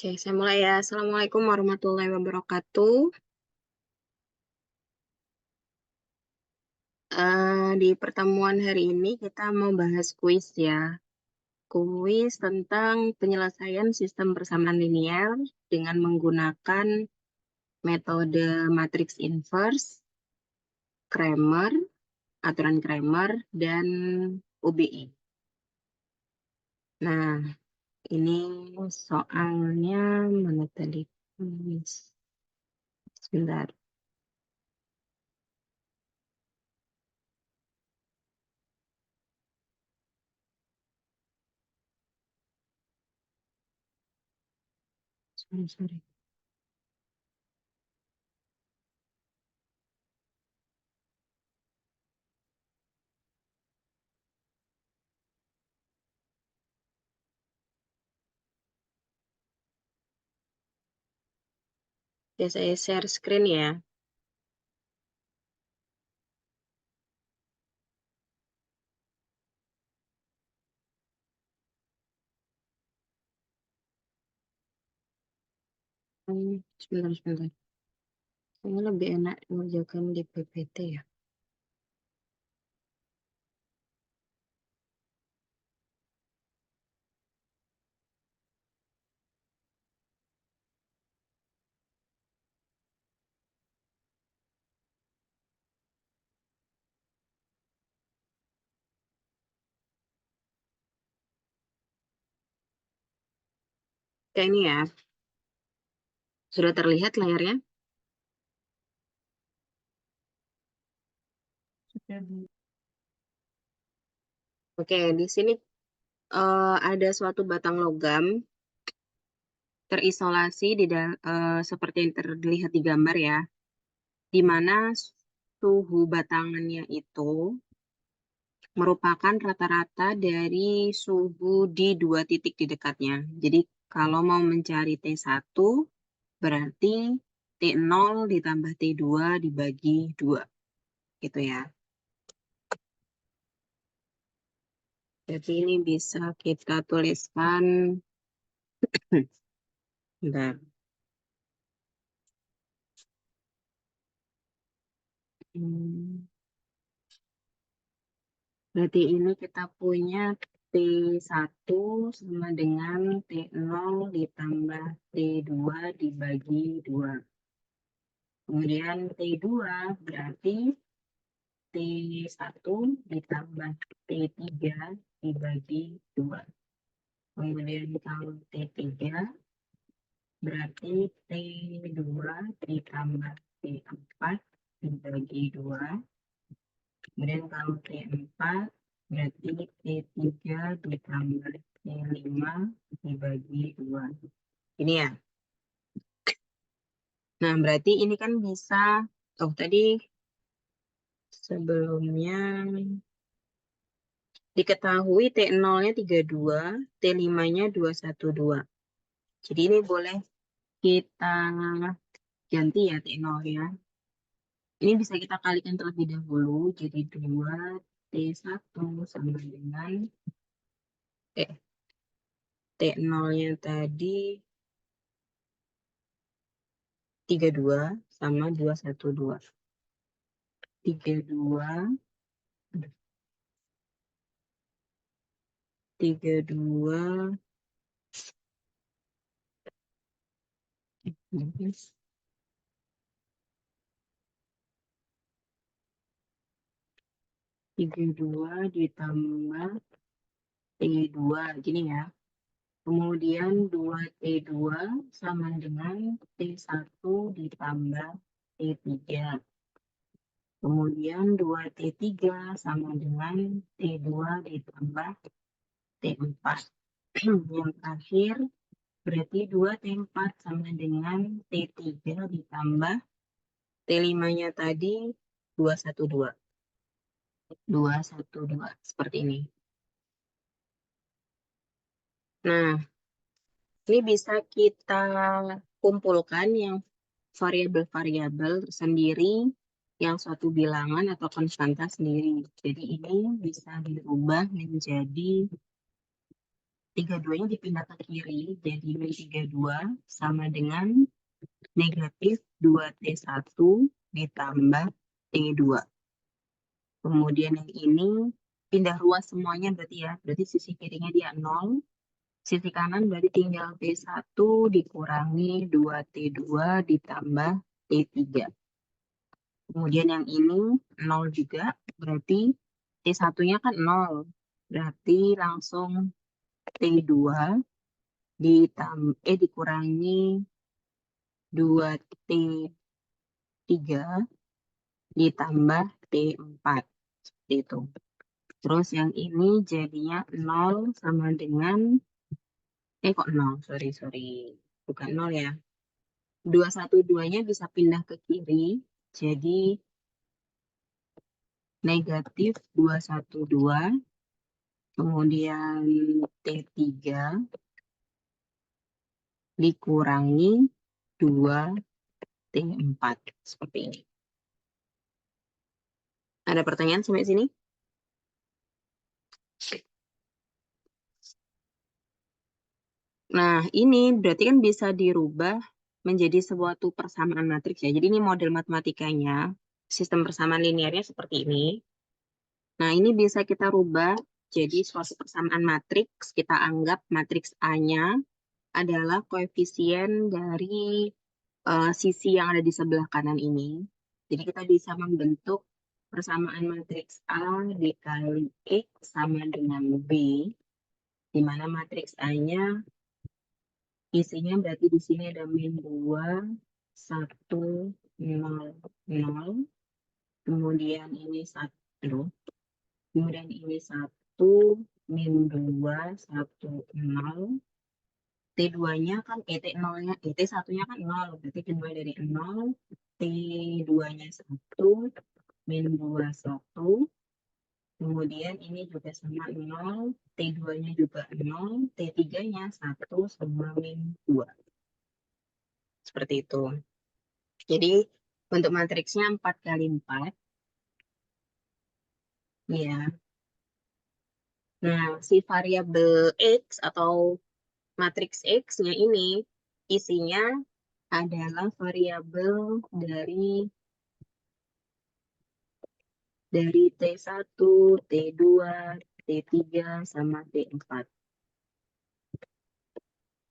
Oke, saya mulai ya. Assalamualaikum warahmatullahi wabarakatuh. Di pertemuan hari ini kita mau bahas kuis ya. Kuis tentang penyelesaian sistem persamaan linear dengan menggunakan metode matriks inverse, Cramer, aturan Cramer, dan UBI. Nah, ini soalnya mana tadi? Sebentar. Sorry. Ya, saya share screen ya. Sebentar. Ini lebih enak mengerjakan di PPT ya. Kayak ini ya. Sudah terlihat layarnya? Oke, di sini ada suatu batang logam terisolasi seperti yang terlihat di gambar ya, di mana suhu batangannya itu merupakan rata-rata dari suhu di dua titik di dekatnya. Jadi kalau mau mencari T1, berarti T0 ditambah T2 dibagi 2, gitu ya. Jadi ini bisa kita tuliskan, bentar. Berarti ini kita punya T1 sama dengan T0 ditambah T2 dibagi 2. Kemudian T2 berarti T1 ditambah T3 dibagi 2. Kemudian kalau T3 berarti T2 ditambah T4 dibagi 2. Kemudian kalau T4 berarti T3 ditambah T5 dibagi 2. Ini ya. Nah, berarti ini kan bisa, tadi sebelumnya diketahui T0-nya 32, T5-nya 212. Jadi ini boleh kita ganti ya T0-nya. Ini bisa kita kalikan terlebih dahulu. Jadi 2T1 sama dengan T0-nya tadi 32 sama 212. 32, 32, 32 ditambah T2, gini ya. Kemudian 2T2 sama dengan T1 ditambah T3. Kemudian 2T3 sama dengan T2 ditambah T4. Yang terakhir berarti 2T4 sama dengan T3 ditambah T5-nya tadi 212. 212 seperti ini. Nah, ini bisa kita kumpulkan yang variabel-variabel sendiri, yang suatu bilangan atau konstanta sendiri. Jadi ini bisa dirubah menjadi 32-nya dipindah ke kiri, jadi min 32 sama dengan negatif 2T1 ditambah T2. Kemudian yang ini pindah ruas semuanya berarti ya. Berarti sisi kirinya dia 0. Sisi kanan berarti tinggal T1 dikurangi 2T2 ditambah T3. Kemudian yang ini 0 juga. Berarti T1-nya kan 0. Berarti langsung T2 dikurangi 2T3 ditambah T4. Seperti itu. Terus yang ini jadinya 0 sama dengan, kok 0, sorry. Bukan 0 ya. 212-nya bisa pindah ke kiri, jadi negatif 212, kemudian T3 dikurangi 2T4. Seperti ini. Ada pertanyaan sampai sini? Nah, ini berarti kan bisa dirubah menjadi suatu persamaan matriks ya. Jadi ini model matematikanya, sistem persamaan linearnya seperti ini. Nah, ini bisa kita rubah jadi suatu persamaan matriks. Kita anggap matriks A-nya adalah koefisien dari sisi yang ada di sebelah kanan ini. Jadi kita bisa membentuk persamaan matriks A dikali X sama dengan B, di mana matriks A-nya isinya berarti di sini ada min 2, 1, 0, 0. Kemudian ini 1. Kemudian ini 1, min 2, 1, 0. T2-nya kan, T0-nya, T1-nya kan 0. Berarti kedua dari 0. T2-nya 1, min 2, 1. Kemudian ini juga sama 0. T2-nya juga 0. T3-nya 1 sama min 2. Seperti itu. Jadi untuk matriksnya 4 kali 4. Ya. Nah, si variabel X atau matriks X-nya ini isinya adalah variabel dari T1, T2, T3, sama T4.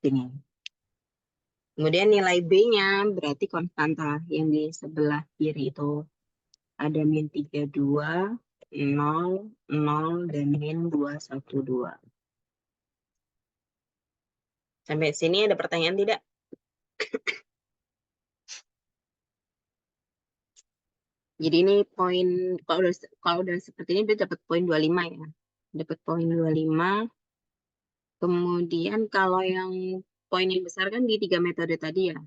Ini. Kemudian nilai B-nya berarti konstanta yang di sebelah kiri itu. Ada min 32, 0, 0, dan min 212. Sampai sini ada pertanyaan tidak? Jadi ini poin, kalau udah seperti ini dia dapat poin 25 ya. Dapat poin 25. Kemudian kalau yang poin yang besar kan di 3 metode tadi ya.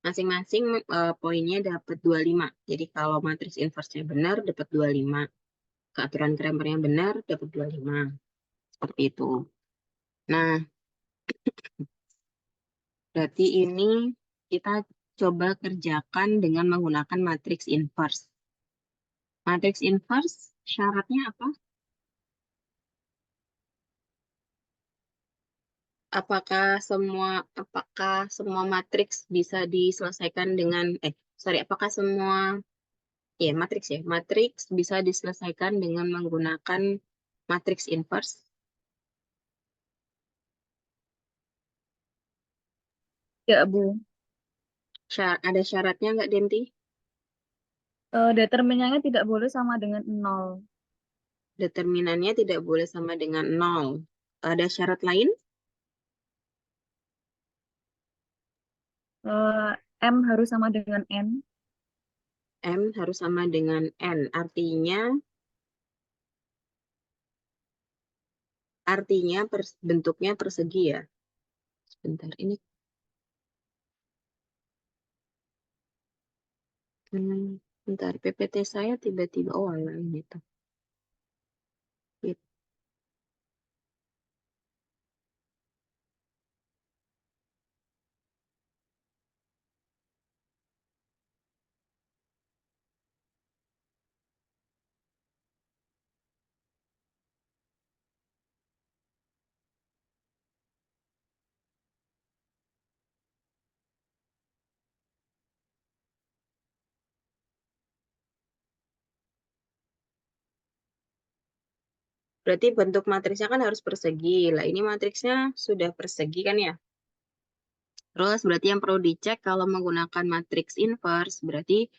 Masing-masing poinnya dapat 25. Jadi kalau matriks inverse-nya benar dapat 25. Keaturan Cramer-nya benar dapat 25. Seperti itu. Nah, berarti ini kita coba kerjakan dengan menggunakan matriks inverse. Matriks inverse syaratnya apa? Apakah semua matriks bisa diselesaikan dengan apakah semua matriks bisa diselesaikan dengan menggunakan matriks inverse? Ya, Bu. Ada syaratnya nggak, Denti? Determinannya tidak boleh sama dengan 0. Determinannya tidak boleh sama dengan 0. Ada syarat lain? Eh, M harus sama dengan N. M harus sama dengan N. Artinya bentuknya persegi ya. Sebentar, ini. Bentar, PPT saya tiba-tiba, ini tuh. Berarti bentuk matriksnya kan harus persegi. Lah ini matriksnya sudah persegi kan ya. Terus berarti yang perlu dicek kalau menggunakan matriks inverse, berarti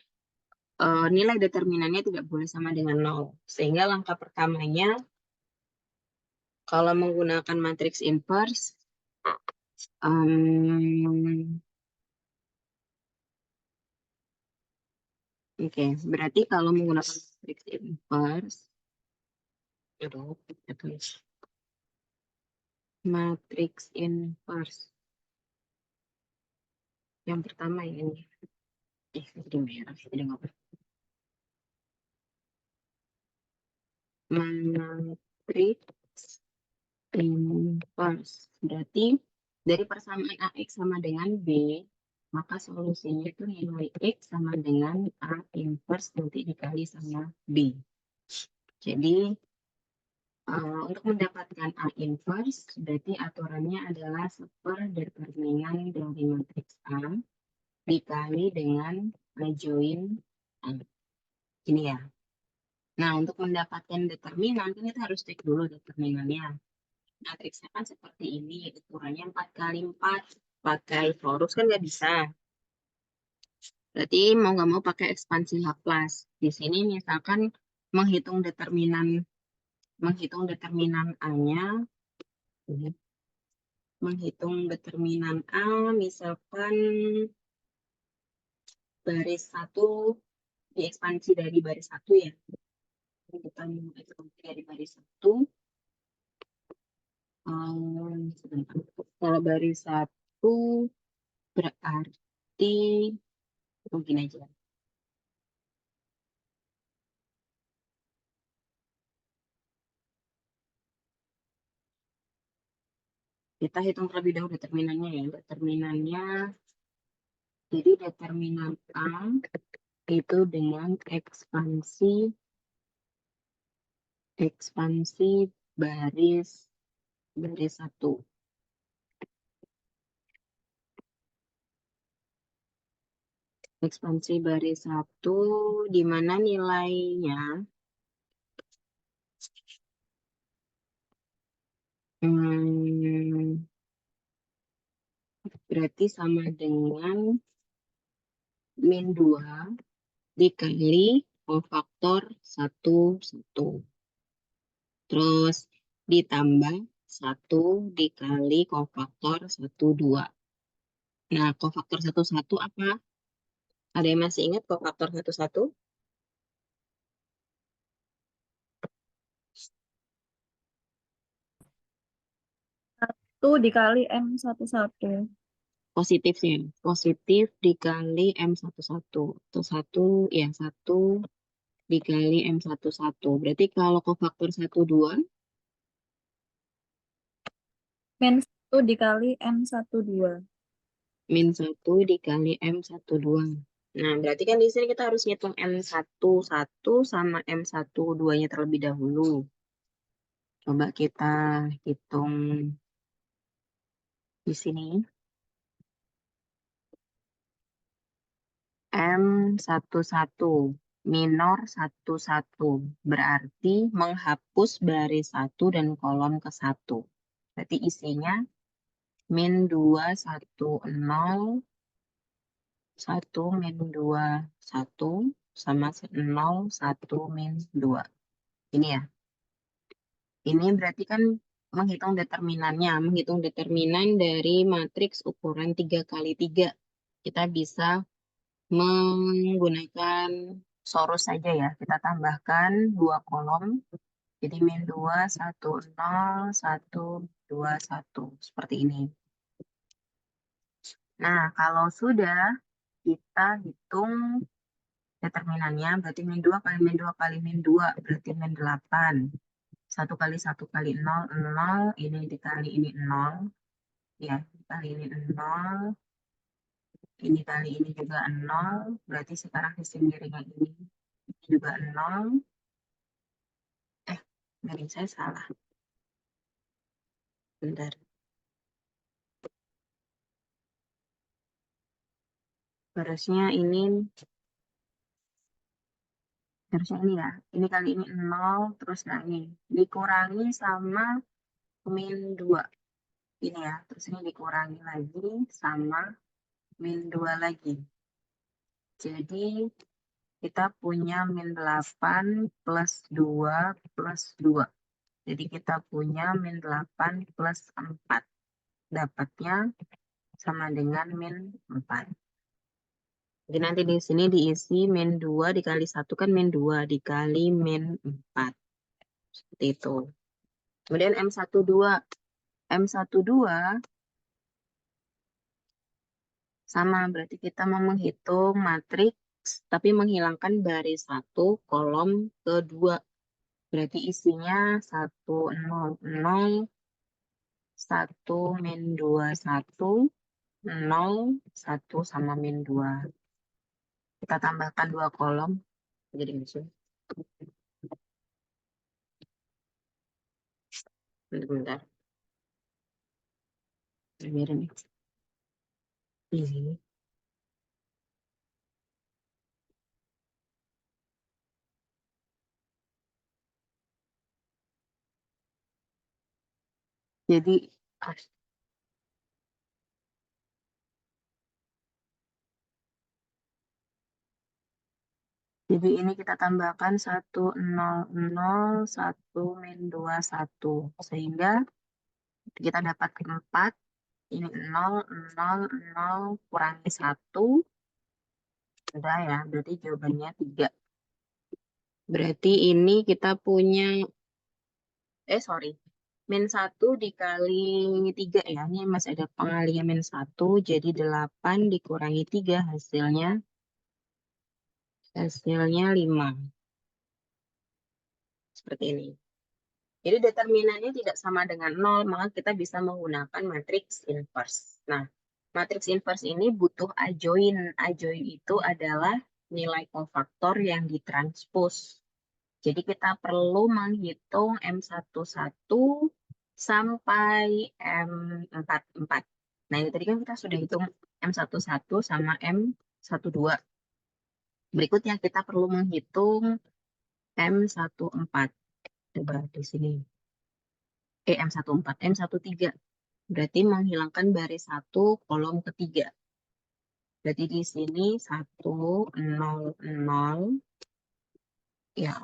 nilai determinannya tidak boleh sama dengan 0. Sehingga langkah pertamanya, kalau menggunakan matriks inverse, oke, berarti kalau menggunakan matriks inverse, aduh, kita tulis. Matriks inverse. Yang pertama ini. Jadi merah, jadi nggak apa. Matriks inverse. Berarti dari persamaan AX sama dengan B, maka solusinya itu nilai X sama dengan A inverse nanti dikali sama B. Jadi untuk mendapatkan A inverse, berarti aturannya adalah seperdeterminan dari matriks A dikali dengan join A. Ini ya. Nah, untuk mendapatkan determinan, kan kita harus cek dulu determinannya. Matriksnya kan seperti ini, ukurannya 4 kali 4. Pakai torus kan nggak bisa. Berarti mau nggak mau pakai ekspansi Laplace. Di sini misalkan menghitung determinan A-nya, menghitung determinan A, misalkan baris 1 diekspansi dari baris 1 ya. Kita mau ekspansi dari baris 1. Sebentar. Kalau baris 1 berarti mungkin aja. Kita hitung terlebih dahulu determinannya ya. Determinannya, jadi determinan A itu dengan ekspansi baris baris 1. Ekspansi baris 1 di mana nilainya berarti sama dengan min 2 dikali kofaktor 1, 1. Terus ditambah 1 dikali kofaktor 1, 2. Nah, kofaktor 1, 1 apa? Ada yang masih ingat kofaktor 1, 1? 1 dikali M11. Positif sih. Positif dikali M11. Atau 1, ya 1 dikali M11. Berarti kalau kofaktor 1, 2, Min 1 dikali M12. min 1 dikali M12. Nah, berarti kan di sini kita harus ngitung M11 sama M12-nya terlebih dahulu. Coba kita hitung di sini. M11 minor 11 berarti menghapus baris 1 dan kolom ke 1. Berarti isinya min 2, 1, 0, 1, min 2, 1, sama 0, 1, min 2. Ini ya. Ini berarti kan menghitung determinannya. Menghitung determinan dari matriks ukuran 3 kali 3. Kita bisa menggunakan sorus saja ya. Kita tambahkan 2 kolom. Jadi min 2, 1, 0, 1, 2, 1. Seperti ini. Nah, kalau sudah kita hitung determinannya, berarti min 2 kali min 2 kali min 2, berarti min 8. 1 kali 0, 0. Ini dikali ini 0. Ya, dikali ini 0. Ini kali ini juga 0. Berarti sekarang sisi miringnya ini juga 0. Miring saya salah. Bentar. Harusnya ini Harusnya ini ya. Ini kali ini 0, terus nah ini. Dikurangi sama min 2. Ini ya. Terus ini dikurangi lagi sama min 2 lagi. Jadi kita punya min 8 plus 2 plus 2. Jadi kita punya min 8 plus 4. Dapatnya sama dengan min 4. Jadi nanti di sini diisi min 2 dikali 1 kan min 2 dikali min 4. Seperti itu. Kemudian M12. M12 sama, berarti kita mau menghitung matriks tapi menghilangkan baris 1 kolom kedua. Berarti isinya 1, 0, 0, 1, min 2, 1, 0, 1 sama min 2. Kita tambahkan 2 kolom. Jadi musuh. Bentar. Biar ini. Ini. Jadi ini kita tambahkan 1, 0, 0, 1, min 2, 1. Sehingga kita dapat 4. Ini 0, 0, 0, kurangi 1. Udah ya, berarti jawabannya 3. Berarti ini kita punya, sorry. Min 1 dikali 3 ya. Ini masih ada pengalihan min 1. Jadi 8 dikurangi 3 hasilnya 5. Seperti ini. Jadi determinannya tidak sama dengan 0, maka kita bisa menggunakan matriks inverse. Nah, matriks inverse ini butuh adjoint. Adjoint itu adalah nilai kofaktor yang ditranspos. Jadi kita perlu menghitung M11 sampai M44. Nah, ini tadi kan kita sudah hitung M11 sama M12. Berikutnya kita perlu menghitung M14. Coba di sini. M14, M13. Berarti menghilangkan baris 1 kolom ketiga. Berarti di sini 1, 0, 0. Ya.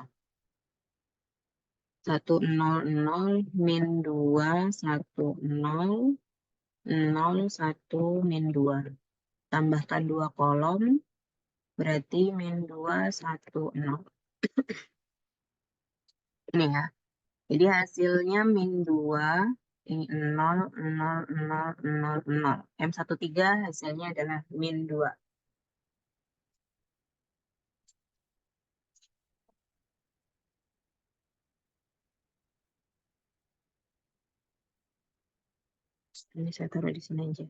1, 0, 0, min 2, 1, 0, 0, 1, min 2. Tambahkan 2 kolom. Berarti min 2, 1, 0. Ini ya. Jadi hasilnya min 2. Ini 0, 0, 0, 0, 0. M13 hasilnya adalah min 2. Ini saya taruh di sini aja.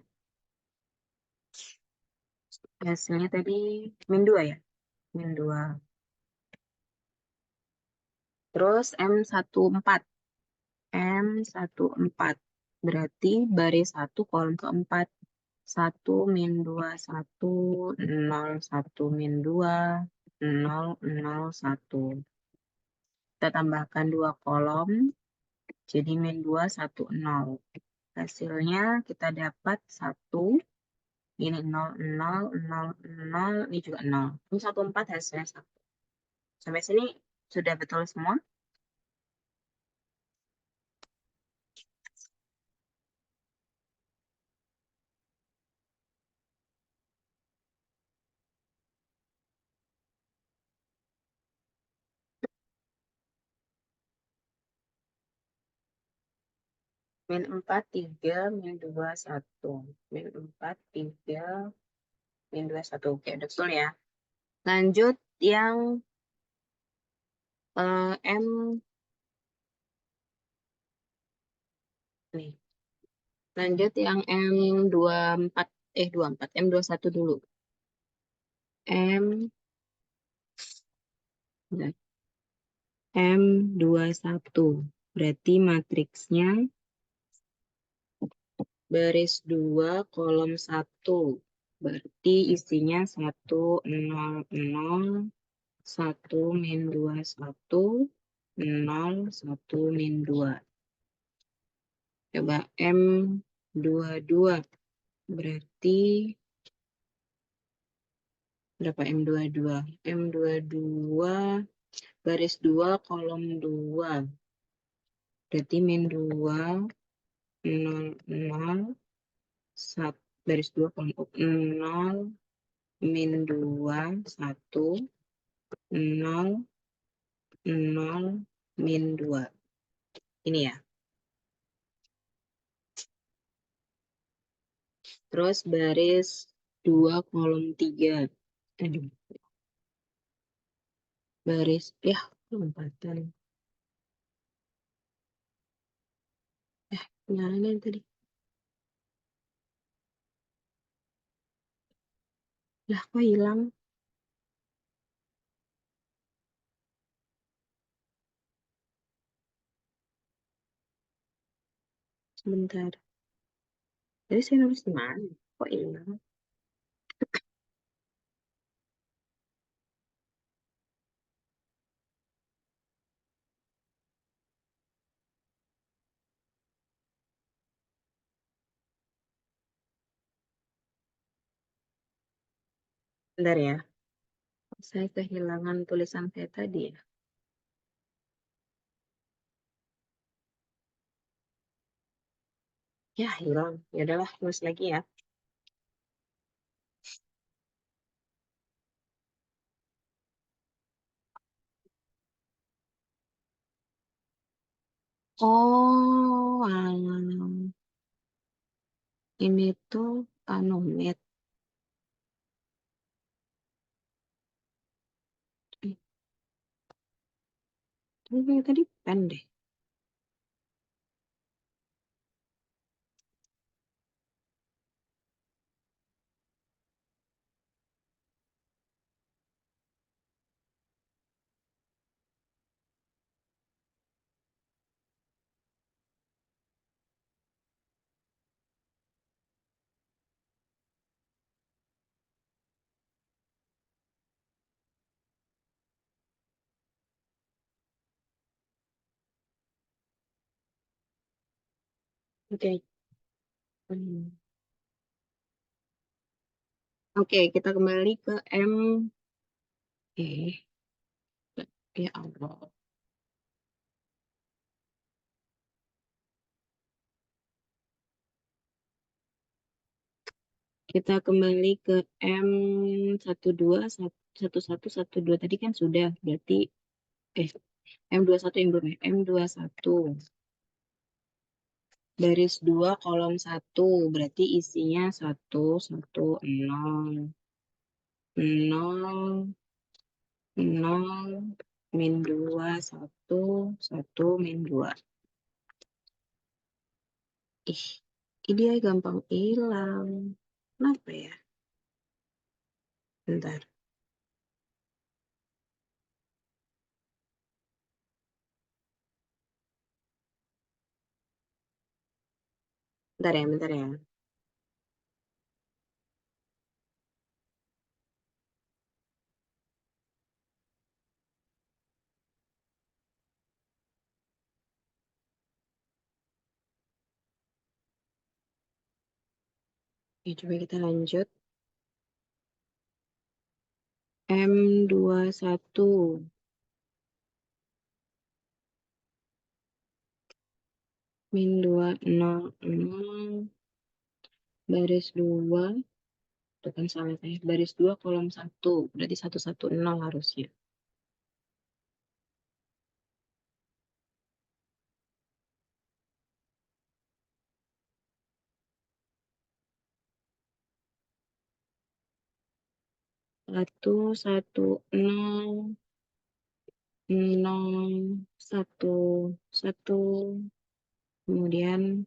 Hasilnya tadi min 2 ya. Min 2. Terus M14. M14. Berarti baris 1 kolom keempat. 1, min 2, 1, 0, 1, min 2, 0, 0, 1. Kita tambahkan 2 kolom. Jadi min 2, 1, 0. Hasilnya kita dapat 1. Ini 0, 0, 0, 0. Ini juga 0. Ini 14 hasilnya 1. Sampai sini sudah betul semua? Min 4, 3, min 2, 1. Min 4, 3, min 2, 1. Oke, udah betul ya. Lanjut yang M. Nih. Lanjut yang M24. 24. M21 dulu. M. M21. Berarti matriksnya baris 2 kolom 1. Berarti isinya 1, 0, 0, 1 min 2, 1, 0, 1 min 2. Coba M22 berarti berapa M22? M22 baris 2 kolom 2. Berarti min 2, 0, 0, 1, baris 2 kolom 0, min 2, 1, 0, 0, min 2. Ini ya. Terus baris 2 kolom 3. Aduh, baris, ya, lompatan. Nyalain tadi. Lah, kok hilang? Sebentar. Tadi saya nulis di mana? Kok hilang? Bentar ya. Saya kehilangan tulisan saya tadi ya. Ya, hilang. Ya udahlah, tulis lagi ya. Oh, alah. Ini tuh met. Ini tadi pen deh. Oke. Hmm. Oke, kita kembali ke M. Eh, ya Allah. Kita kembali ke M12, 11, 12 tadi kan sudah. Berarti, M21 yang belum ya. M21. Baris 2 kolom 1. Berarti isinya 1, 1, 0. 0, 0, min 2, 1, 1, min 2. Ih, ini dia gampang hilang. Kenapa ya? Bentar. Bentar ya, bentar ya. Oke, coba kita lanjut. M21. Min 2, 0, 0. Baris 2. Itu kan salah saya. Baris 2 kolom 1. Berarti 1, 1, 0 harusnya. 1, 1, 0. 0, 1, 1. Kemudian,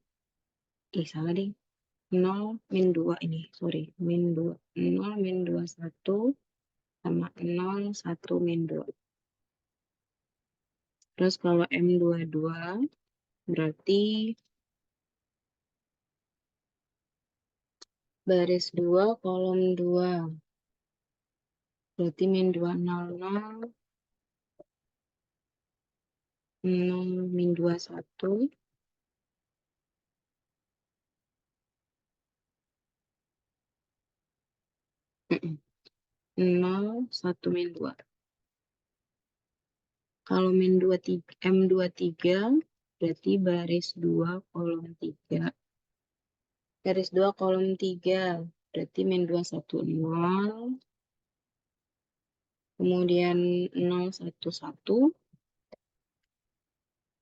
salah deh. 0, min 2 ini. Sorry, min 2. 0, min 2, 1. Sama 0, 1, min 2. Terus kalau M22, berarti baris 2, kolom 2. Berarti min 2, 0, 0, 0, min 2, 1. 0, 1, min 2. Kalau min 2, 3, M23, berarti baris 2, kolom 3. Baris 2, kolom 3. Berarti min 2, 1, 0. Kemudian 0, 1, 1.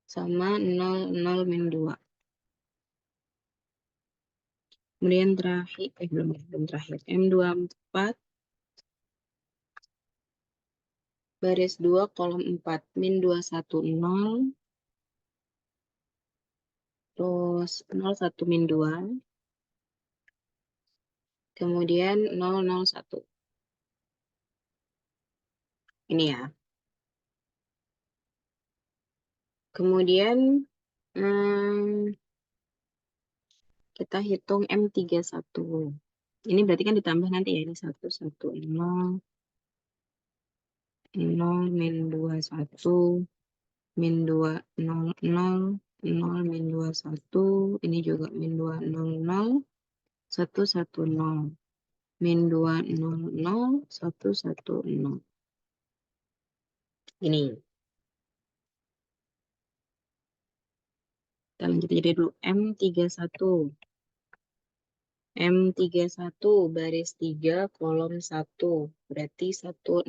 Sama 0, 0, min 2. Kemudian terakhir, belum terakhir. M24, baris 2, kolom 4. Min 2, 1, 0. Terus 0, 1, min 2. Kemudian 0, 0, 1. Ini ya. Kemudian kita hitung M31. Ini berarti kan ditambah nanti ya. Ini 1, 1, 0, 0, min 2, 1, min 2, 0, 0, 0, min 2, 1. Ini juga min 2, 0, 0, 1, 1, 0. Min 2, 0, 0, 1, 1, 0. Ini. Kita lanjut aja dulu. M31. M31 baris 3 kolom 1. Berarti 100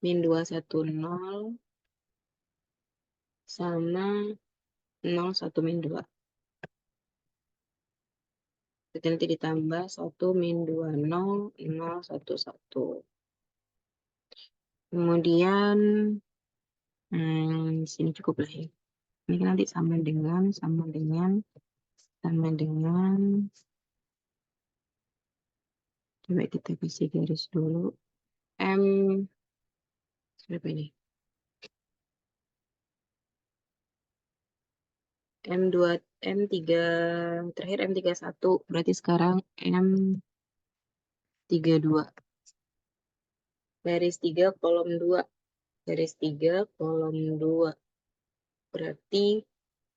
min 210 sama 01 min 2. Jadi nanti ditambah 1 min 20 011. Kemudian sini cukup lah ya. Ini kan nanti sama dengan coba kita kasih garis dulu. M berapa ini? M2, M3, terakhir M31. Berarti sekarang M32. Baris 3, kolom 2. Baris 3, kolom 2. Berarti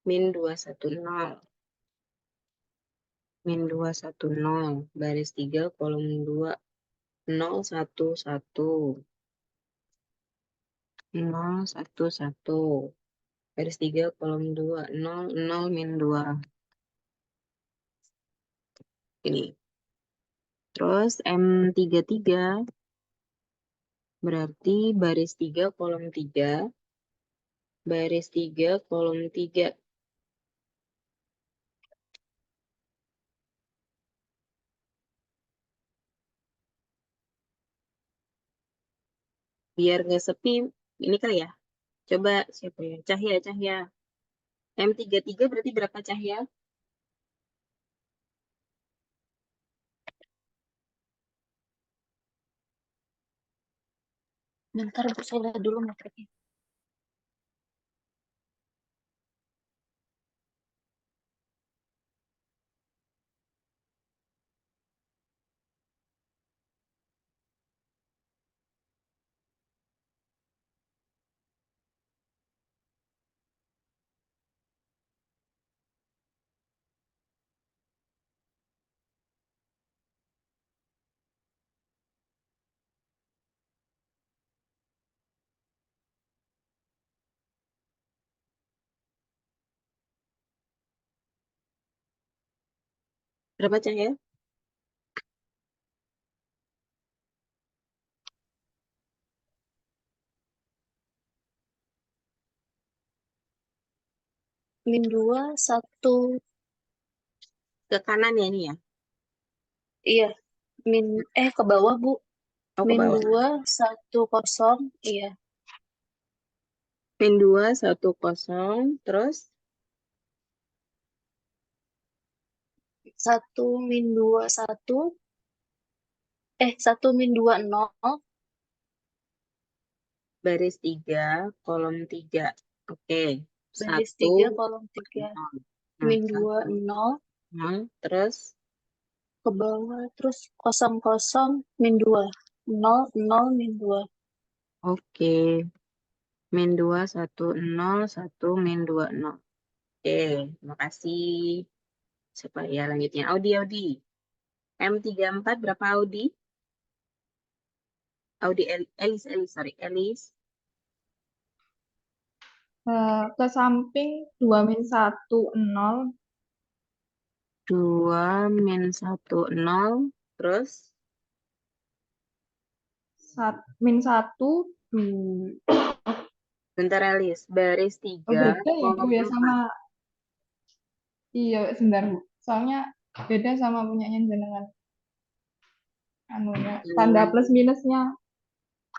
min 210. Min 210. Baris 3, kolom 2. 011. 011. Baris 3, kolom 2. 00 min 2. Ini. Terus M33 berarti baris 3, kolom 3. Baris 3, kolom 3. Biar nggak sepi, ini kali ya. Coba siapa ya? Cahya. M33 berarti berapa Cahya? Bentar, Bu, saya lihat dulu metriknya. Berapa Cahya? Min 2, 1. Ke kanan ya ini ya? Iya. Ke bawah, Bu. Oh, ke Min bawah. 2, 1, 0. Iya. Min 2, 1, 0. Terus 1 min 2, 1. 1 min 2, 0. baris 3, kolom 3. Oke. Baris 1, 3, kolom 3. 0. Nah, Min 2, 1, 0. 0. Terus ke bawah. Terus 00, min 2. 0, 0, min 2. Oke. Min 2, 1, 0, 1, min 2, 0. Oke, terima kasih. Supaya lanjutnya. Audi. M34 berapa Audi? Elis. Ke samping 2 min 1, 0. 2, min 1, 0. Terus? Min 1, 2. Bentar Elis. Baris Oh, 3, beda ya, Bu, kolom ya 4. sama. Iya, sebentar, Bu. Soalnya beda sama punyanya jenengan. Anunya, tanda plus minusnya.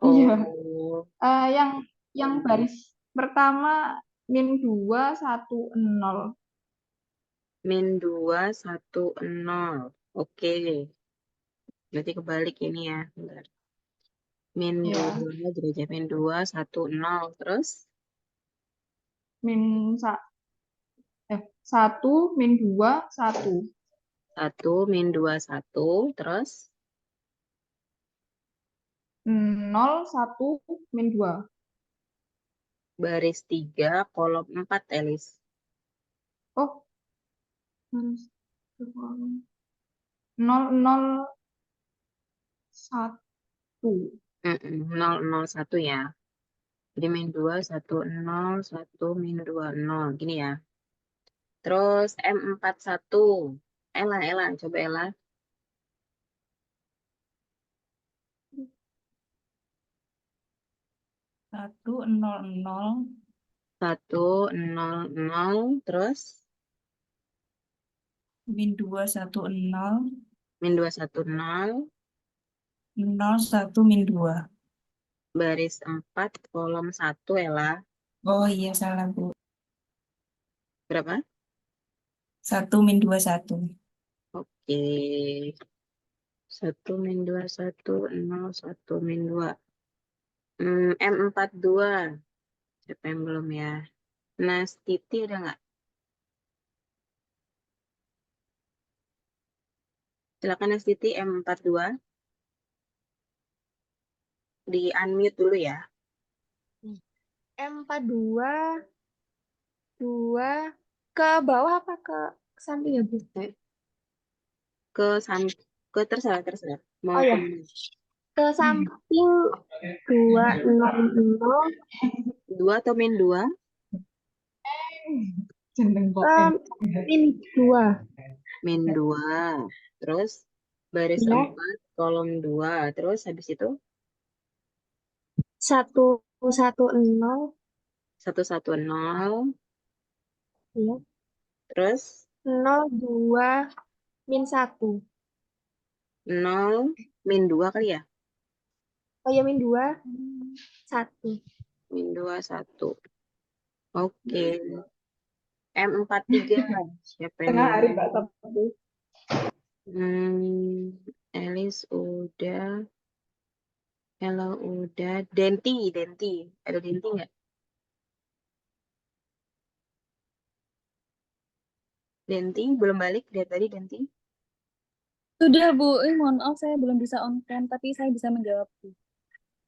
Iya. Oh, Yang baris pertama min 2, 1, 0. min 2, 1, 0. Oke. Berarti kebalik ini ya. Bentar. Min Ya, 2, derajat min 2, 1, 0. Terus? min 1, min 2, 1. 1, min 2, 1. Terus? 0, 1, min 2. Baris 3, kolom 4 Elis. Oh, 0, 0, 1. 001 ya. Jadi min 2, 1, 0, 1, min 2, 0. Gini ya. Terus M41. Ella, coba Ella. 1, 0, 0, 1, 0, 0. Terus min 2, 1, 0, min 2, 1, 0. 0, 1, min 2. Baris 4, kolom 1 Ella. Oh iya, salah, Bu. Berapa? 1, min 2, 1. Oke. 1, min 2, 1, 0, 1, min 2. M42. Siapa yang belum ya? Nastiti ada nggak? Silakan Nastiti M42. Di unmute dulu ya. M42 2 ke bawah apa ke samping ya, Bu? Ke ke terserah. Mau Oh ya, kemana? ke samping 200 2 atau min 2? Jeneng kok min 2 Min 2. Terus baris ya, 4, kolom 2. Terus habis itu 110 110. ya, Terus 02 min 1. 0, min 2 kali ya? Oh ya, min 2 1. Min 2, 1. Oke. M43. Siapa yang tengah hari belum? Mbak Sabtu. Elis udah. Hello udah. Denti. Ada Denti nggak? Denti belum balik dari tadi Denti. Sudah, Bu. Mohon maaf saya belum bisa on cam, tapi saya bisa menjawab, Bu.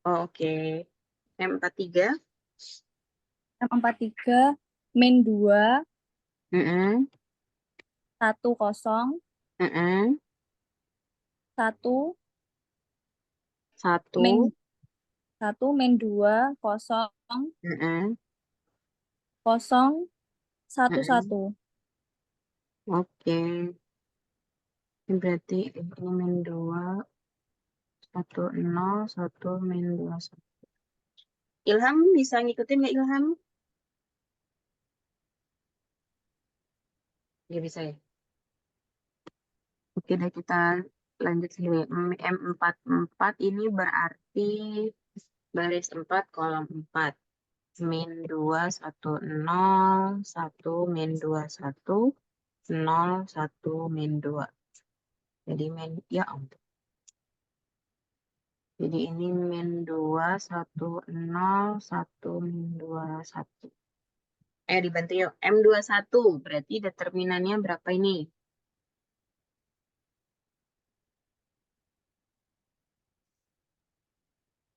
Oh, oke. M43. M43, min 2, Mm-mm. 1, 0, Mm-mm. 1, 1. min 1, min 2, 0, Mm-mm. 0, 1, Mm-mm. 1. Oke. Ini berarti ini min 2, 1, 0, 1, min 2, 1. Ilham bisa ngikutin nggak Ilham? Nggak bisa ya? Oke deh kita lanjut sini. M44 ini berarti baris 4, kolom 4. Min 2, 1, 0, 1, min 2, 1, 0, 1, min 2. Jadi ya ampun. Jadi ini min 2, 1, 0, 1, min 2, 1. Dibantu yuk. M21 berarti determinannya berapa ini?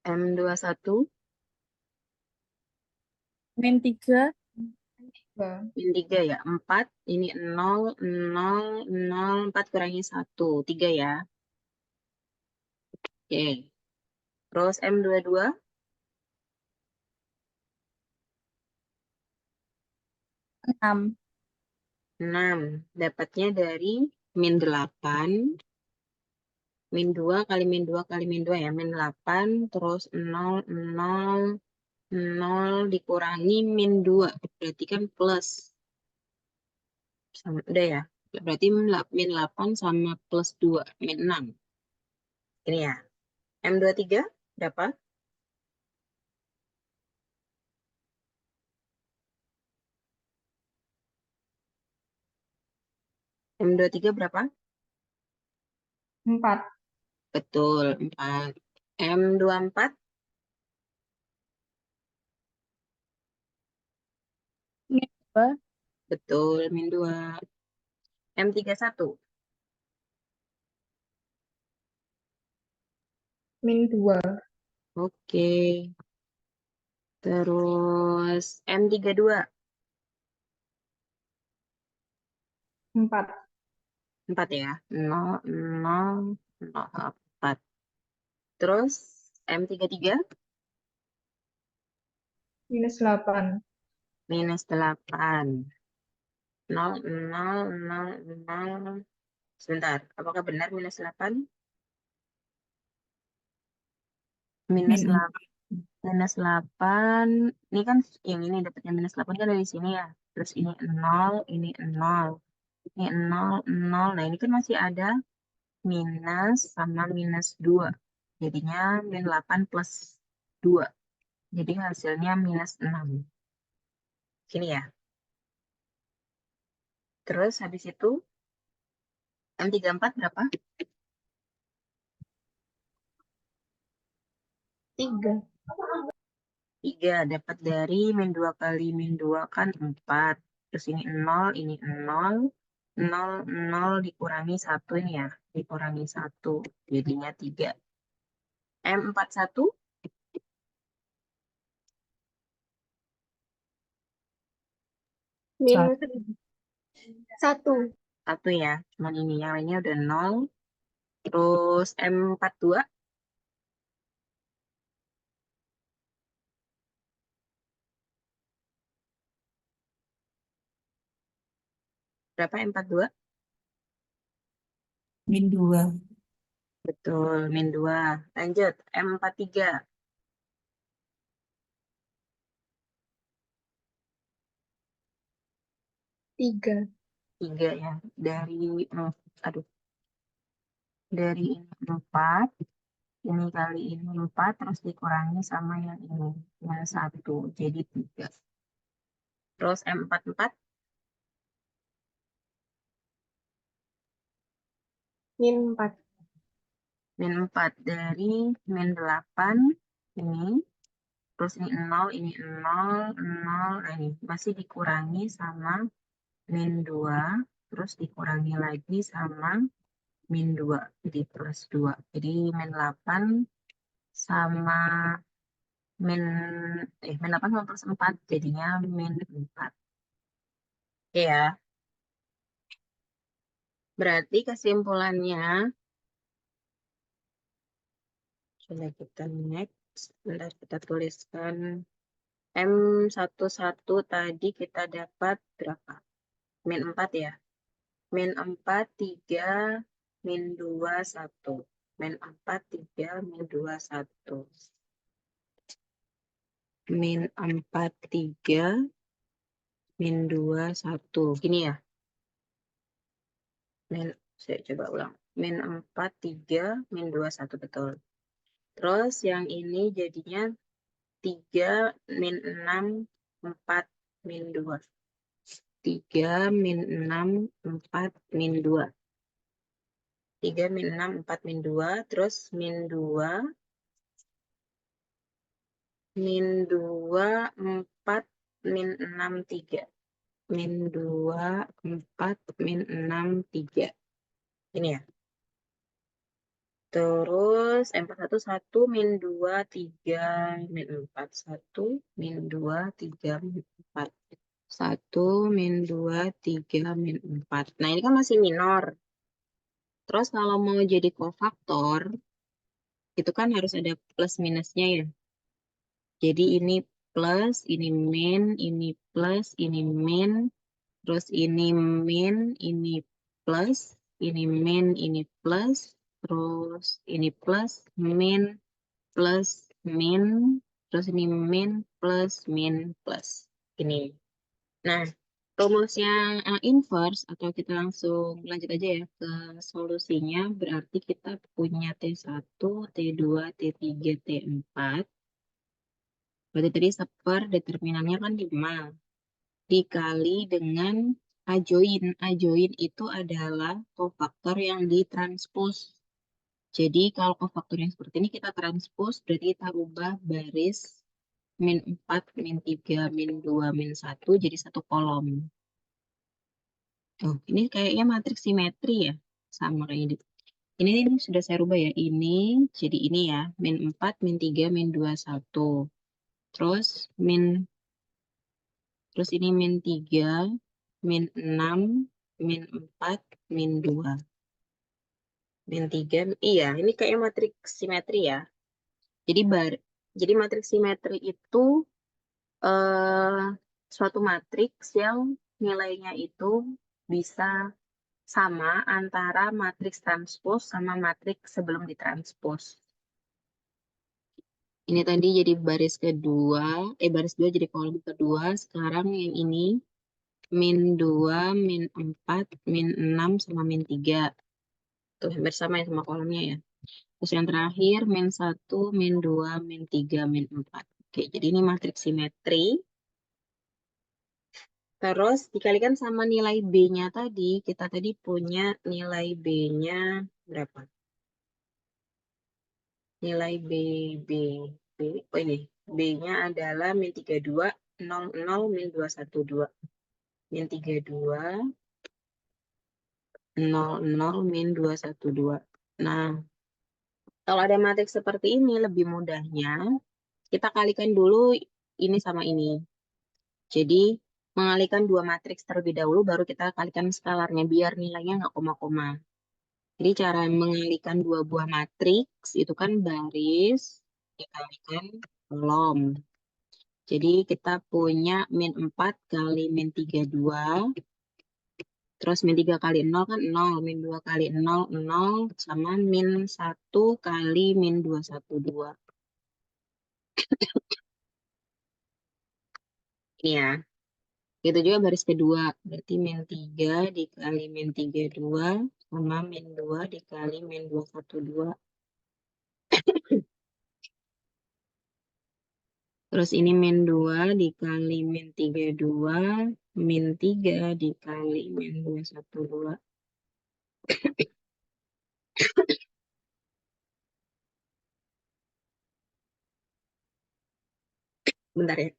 M21 Min 3. Bang. min 3 ya. 4 ini 0 0 0 4 kurangi 1 3 ya. Oke. Terus M22 6. 6. Dapatnya dari min 8 min 2 kali min 2 kali min 2 ya. Min 8 terus 0 0 0 dikurangi min 2. Berarti kan plus. Sama, udah ya. Berarti min 8 sama plus 2. Min 6. Ini ya. M23 berapa? M23 berapa? 4. Betul, 4. M24 Min 2. betul, min 2. M31 Min 2. oke. Terus M32 4. 4 ya. 0 0 0 4. Terus M33 Minus 8. minus 8. 0 0 0 0. Sebentar, apakah benar minus 8? Minus Min 8. Minus 8. Ini kan yang ini dapatnya minus 8 kan dari sini ya. Terus ini 0, ini 0. Ini 0, 0. Nah, ini kan masih ada minus sama minus 2. Jadinya min 8 plus 2. Jadi hasilnya minus 6. Sini ya. Terus habis itu M34 berapa? 3. 3. Dapat dari min 2 kali min 2 kan 4. Terus ini 0, ini 0. 0, 0 dikurangi 1 ini ya. Dikurangi 1. Jadinya 3. M41 Min 1. 1. 1 ya. Cuman ini yang lainnya udah 0. Terus M42 berapa M42? Min 2. Betul, min 2. Lanjut, M43. 3. 3 ya. Aduh, dari ini 4. Ini kali ini 4, terus dikurangi sama yang ini. Yang 1, jadi 3. Terus M44, Min 4. min 4 dari min 8. Ini. Terus ini 0, ini 0, 0. Nah, ini masih dikurangi sama min 2. Terus dikurangi lagi sama min 2, jadi plus 2. Jadi min 8 sama min 8 sama plus 4, jadinya min 4. Oke ya. Berarti kesimpulannya, coba kita next. Bentar, kita tuliskan. M11 tadi kita dapat berapa? Min 4 ya. Min 4, 3, min 2, 1. Min 4, 3, min 2, 1. Min 4, 3, min 2, 1. Gini ya. Saya coba ulang. Min 4, 3, min 2, 1. Betul. Terus yang ini jadinya 3, min 6, 4, min 2. 3, min 6, 4, min 2. 3, min 6, 4, min 2. Terus min 2, min 2, 4, min 6, 3. Min 2, 4, min 6, 3. Ini ya. Terus M41 1, min 2, 3, min 4. 1, min 2, 3, min 4. 1, min 2, 3, min 4. Nah, ini kan masih minor. Terus kalau mau jadi kofaktor, itu kan harus ada plus minusnya ya. Jadi ini plus, ini min, ini plus, ini min. Terus ini min, ini plus, ini min, ini plus. Terus ini plus, min, plus, min. Terus ini min, plus, min, plus. Ini. Nah, rumus yang inverse, atau kita langsung lanjut aja ya ke solusinya, berarti kita punya T1, T2, T3, T4. Berarti tadi seper determinannya kan 5. Dikali dengan A-join. A-join itu adalah kofaktor yang ditranspos. Jadi kalau kofaktor yang seperti ini kita transpos, berarti kita ubah baris min 4, min 3, min 2, min 1 jadi satu kolom. Oh, ini kayaknya matriks simetri ya. Sama kayak ini. Ini sudah saya rubah ya. Ini jadi ini ya. Min 4, min 3, min 2, 1. Terus ini min 3, min 6, min 4, min 2. Min 3, iya ini kayak matriks simetri ya. Jadi matriks simetri itu suatu matriks yang nilainya itu bisa sama antara matriks transpos sama matriks sebelum ditranspos. Ini tadi jadi baris kedua, baris 2 jadi kolom kedua. Sekarang yang ini min 2, min 4, min 6, sama min 3. Tuh hampir sama ya sama kolomnya ya. Terus yang terakhir min 1, min 2, min 3, min 4. Oke, jadi ini matriks simetri. Terus dikalikan sama nilai B-nya tadi. Kita tadi punya nilai B-nya berapa? Nilai oh ini. B-nya adalah min 32, 00, min 212. Min 32, 00, min 212. Nah, kalau ada matriks seperti ini, lebih mudahnya kita kalikan dulu ini sama ini. Jadi, mengalihkan dua matriks terlebih dahulu, baru kita kalikan skalarnya, biar nilainya nggak koma-koma. Jadi, cara mengalihkan dua buah matriks, itu kan baris, dikalikan kolom. Jadi, kita punya min 4 kali min 32, terus min 3 kali 0 kan 0, min 2 kali 0, 0, sama min 1 kali min 212. Ini ya. Itu juga baris kedua. Berarti min 3 dikali min 32 sama min 2 dikali min 212. Terus ini min 2 dikali min 32, min 3 dikali min 212. Bentar ya.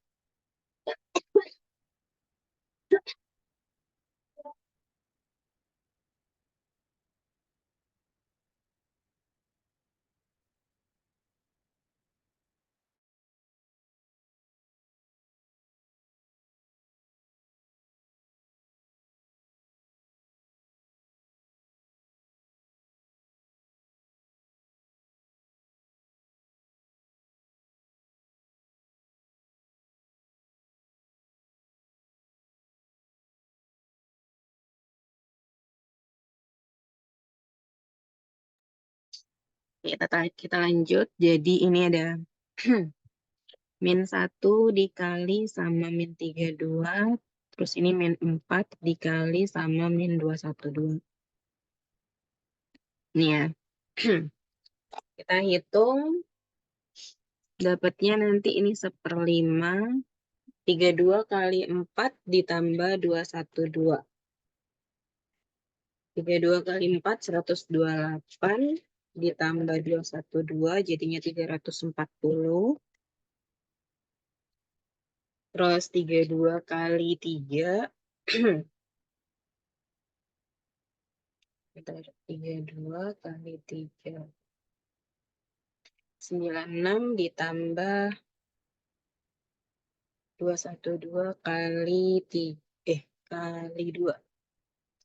Kita lanjut. Jadi ini ada min 1 dikali sama min 32. Terus ini min 4 dikali sama min 212. Ini ya. Kita hitung. Dapatnya nanti ini 1/5. 32 kali 4 ditambah 212. 32 kali 4, 128. Ditambah 212, jadinya 340. Terus 32 kali 3. 32 kali 3. 96 ditambah 212 kali kali 2.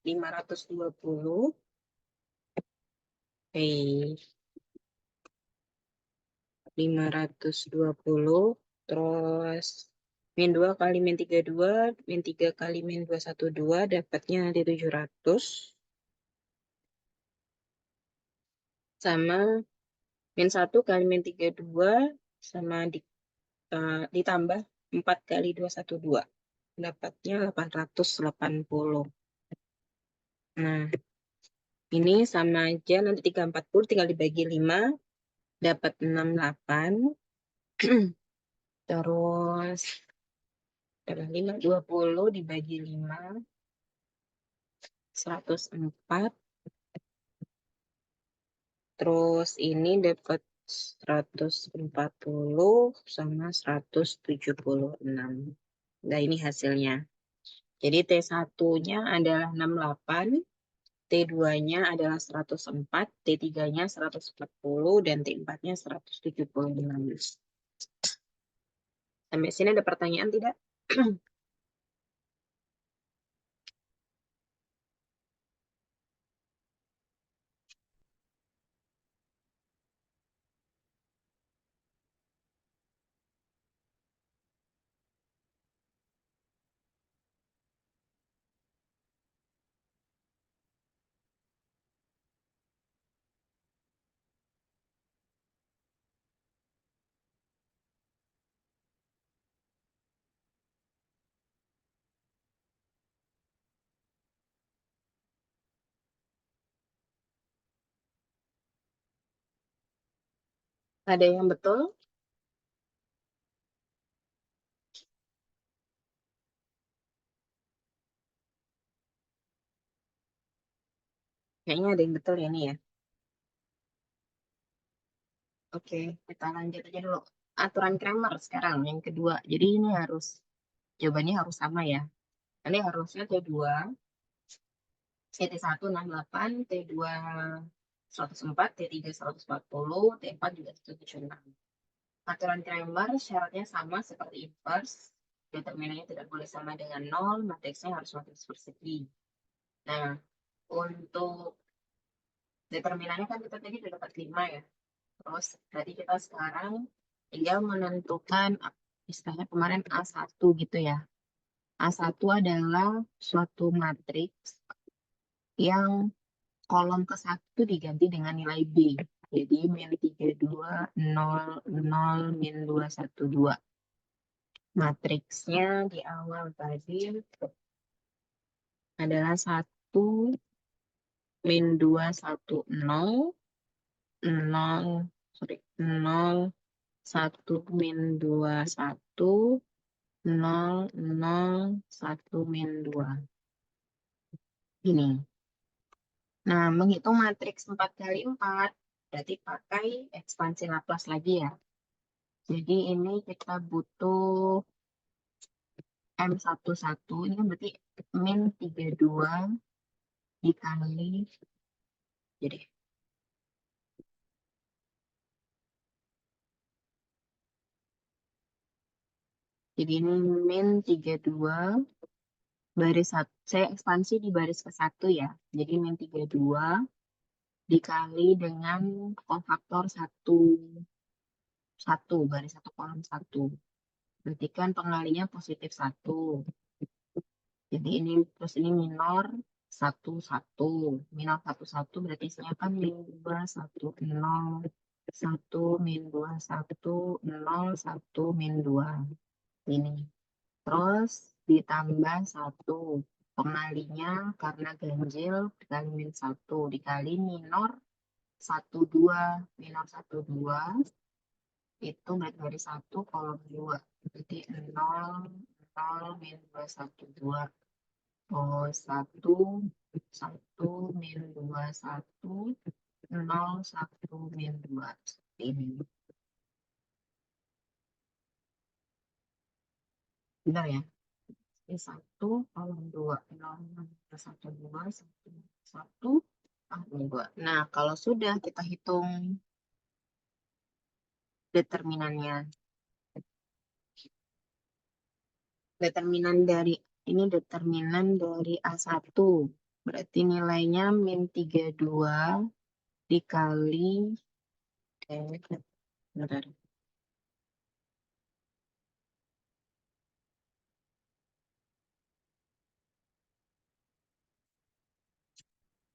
520. Eh, 520. Terus min 2 kali min 32. Min 3 kali min 212. Dapatnya nanti 700. Sama min 1 kali min 32. Sama ditambah 4 kali 212. Dapatnya 880. Nah, ini sama aja, nanti 340 tinggal dibagi 5, dapat 68. Terus, 5, 20 dibagi 5, 104. Terus ini dapat 140 sama 176. Nah, ini hasilnya. Jadi T1-nya adalah 68. T2-nya adalah 104, T3-nya 140, dan T4-nya 176. Sampai sini ada pertanyaan tidak? Ada yang betul? Kayaknya ada yang betul ya nih ya. Oke, kita lanjut aja dulu. Aturan Kramer sekarang yang kedua. Jadi ini jawabannya harus sama ya. Ini harusnya T2, T1 68, T2 104, T3 140, T4 juga 176. Aturan Kramer syaratnya sama seperti inverse. Determinannya tidak boleh sama dengan 0, matriksnya harus matriks persegi. Nah, untuk determinannya kan kita tadi sudah dapat 5 ya. Terus tadi kita sekarang tinggal menentukan istilahnya kemarin A1 gitu ya. A1 adalah suatu matriks yang kolom ke-1 diganti dengan nilai B. Jadi min 32, 0, 0, min 2, 1, 2. Matriksnya di awal tadi adalah 1, min 2, 1, 0, 0, 1, min 2, 1, 0, 0, 1, min 2. Ini. Nah, menghitung matriks 4 kali 4, berarti pakai ekspansi Laplace lagi ya. Jadi ini kita butuh M11, ini kan berarti min 32 dikali, jadi ini min 32 baris 1, saya ekspansi di baris ke-1 ya. Jadi min 32 dikali dengan kofaktor 1, baris 1 kolom 1. Berarti kan pengalinya positif 1. Jadi ini plus ini minor 1, 1. Minor 1, 1 berarti isinya kan min 2, 1, 0, 1, min 2, 1, 0, 1, min 2. Ini. Terus ditambah 1. Pengalinya karena ganjil dikali min 1. Dikali minor 1, 2. Minor 1, 2. Itu dari 1 kolom 2. Berarti 0, 0, min 2, 1, 2. Oh, 1, 1, min 2, 1, 0, 1, min 2. Seperti ini. Benar ya? Ini 1, kolom 2. 0, 1, 2, 1, 1, 2. Nah, kalau sudah kita hitung determinannya. Determinan dari ini determinan dari A1. Berarti nilainya min 32 dikali bentar.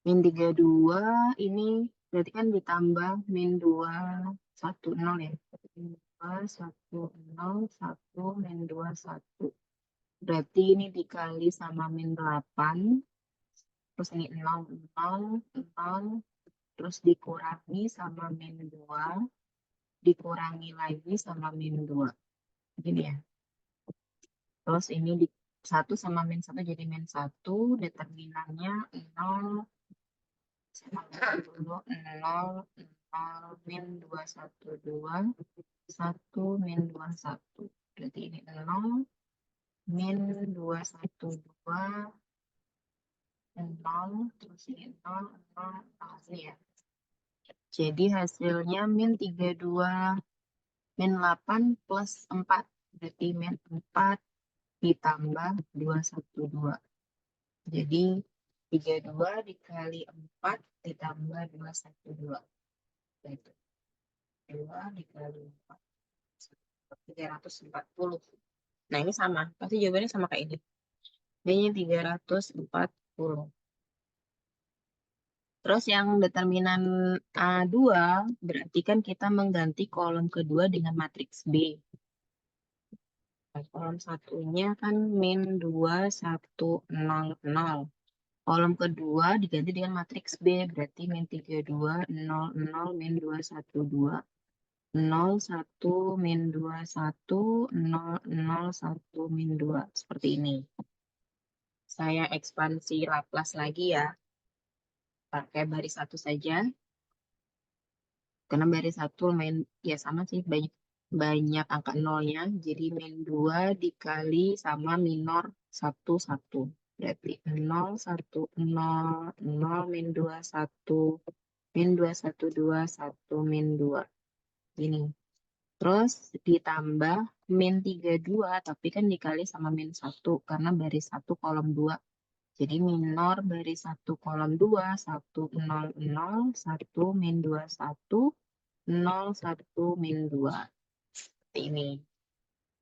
Min 32 ini berarti kan ditambah min 2, 1, 0 ya. Min 2, 1, 0, 1, min 2, 1. Berarti ini dikali sama min 8. Terus ini 0, 0, 0. Terus dikurangi sama min 2. Dikurangi lagi sama min 2. Gini ya. Terus ini di 1 sama min 1 jadi min 1. Determinannya 0. 0, 0, min 212, 1, min 21. Berarti ini 0, min 212, 0, terus ini 0, 0, 0, ini ya. Jadi hasilnya min 32, min 8 plus 4. Berarti min 4 ditambah 212. Jadi 32 dikali 4 ditambah 212. Itu 2 dikali 4. 340. Nah, ini sama. Pasti jawabannya sama kayak ini. B-nya 340. Terus yang determinan A2, berarti kan kita mengganti kolom kedua dengan matriks B. Nah, kolom satunya kan min 2, 1, 0, 0. Kolom kedua diganti dengan matriks B, berarti min 32, 0, 0, min 2, 1, 2. 0, 1, min 2, 1, 0, 0, 1, min 2. Seperti ini. Saya ekspansi Laplace lagi ya. Pakai baris 1 saja. Karena baris 1 main, ya sama sih, banyak angka nolnya. Jadi min 2 dikali sama minor 1, 1. Berarti 0, 1, 0, 0, min 2, 1, min 2, 1, 2, 1, min 2. Gini. Terus ditambah min 32, tapi kan dikali sama min 1, karena baris 1 kolom 2. Jadi minor baris 1 kolom 2, 1, 0, 0, 1, min 2, 1, 0, 1, min 2. Seperti ini.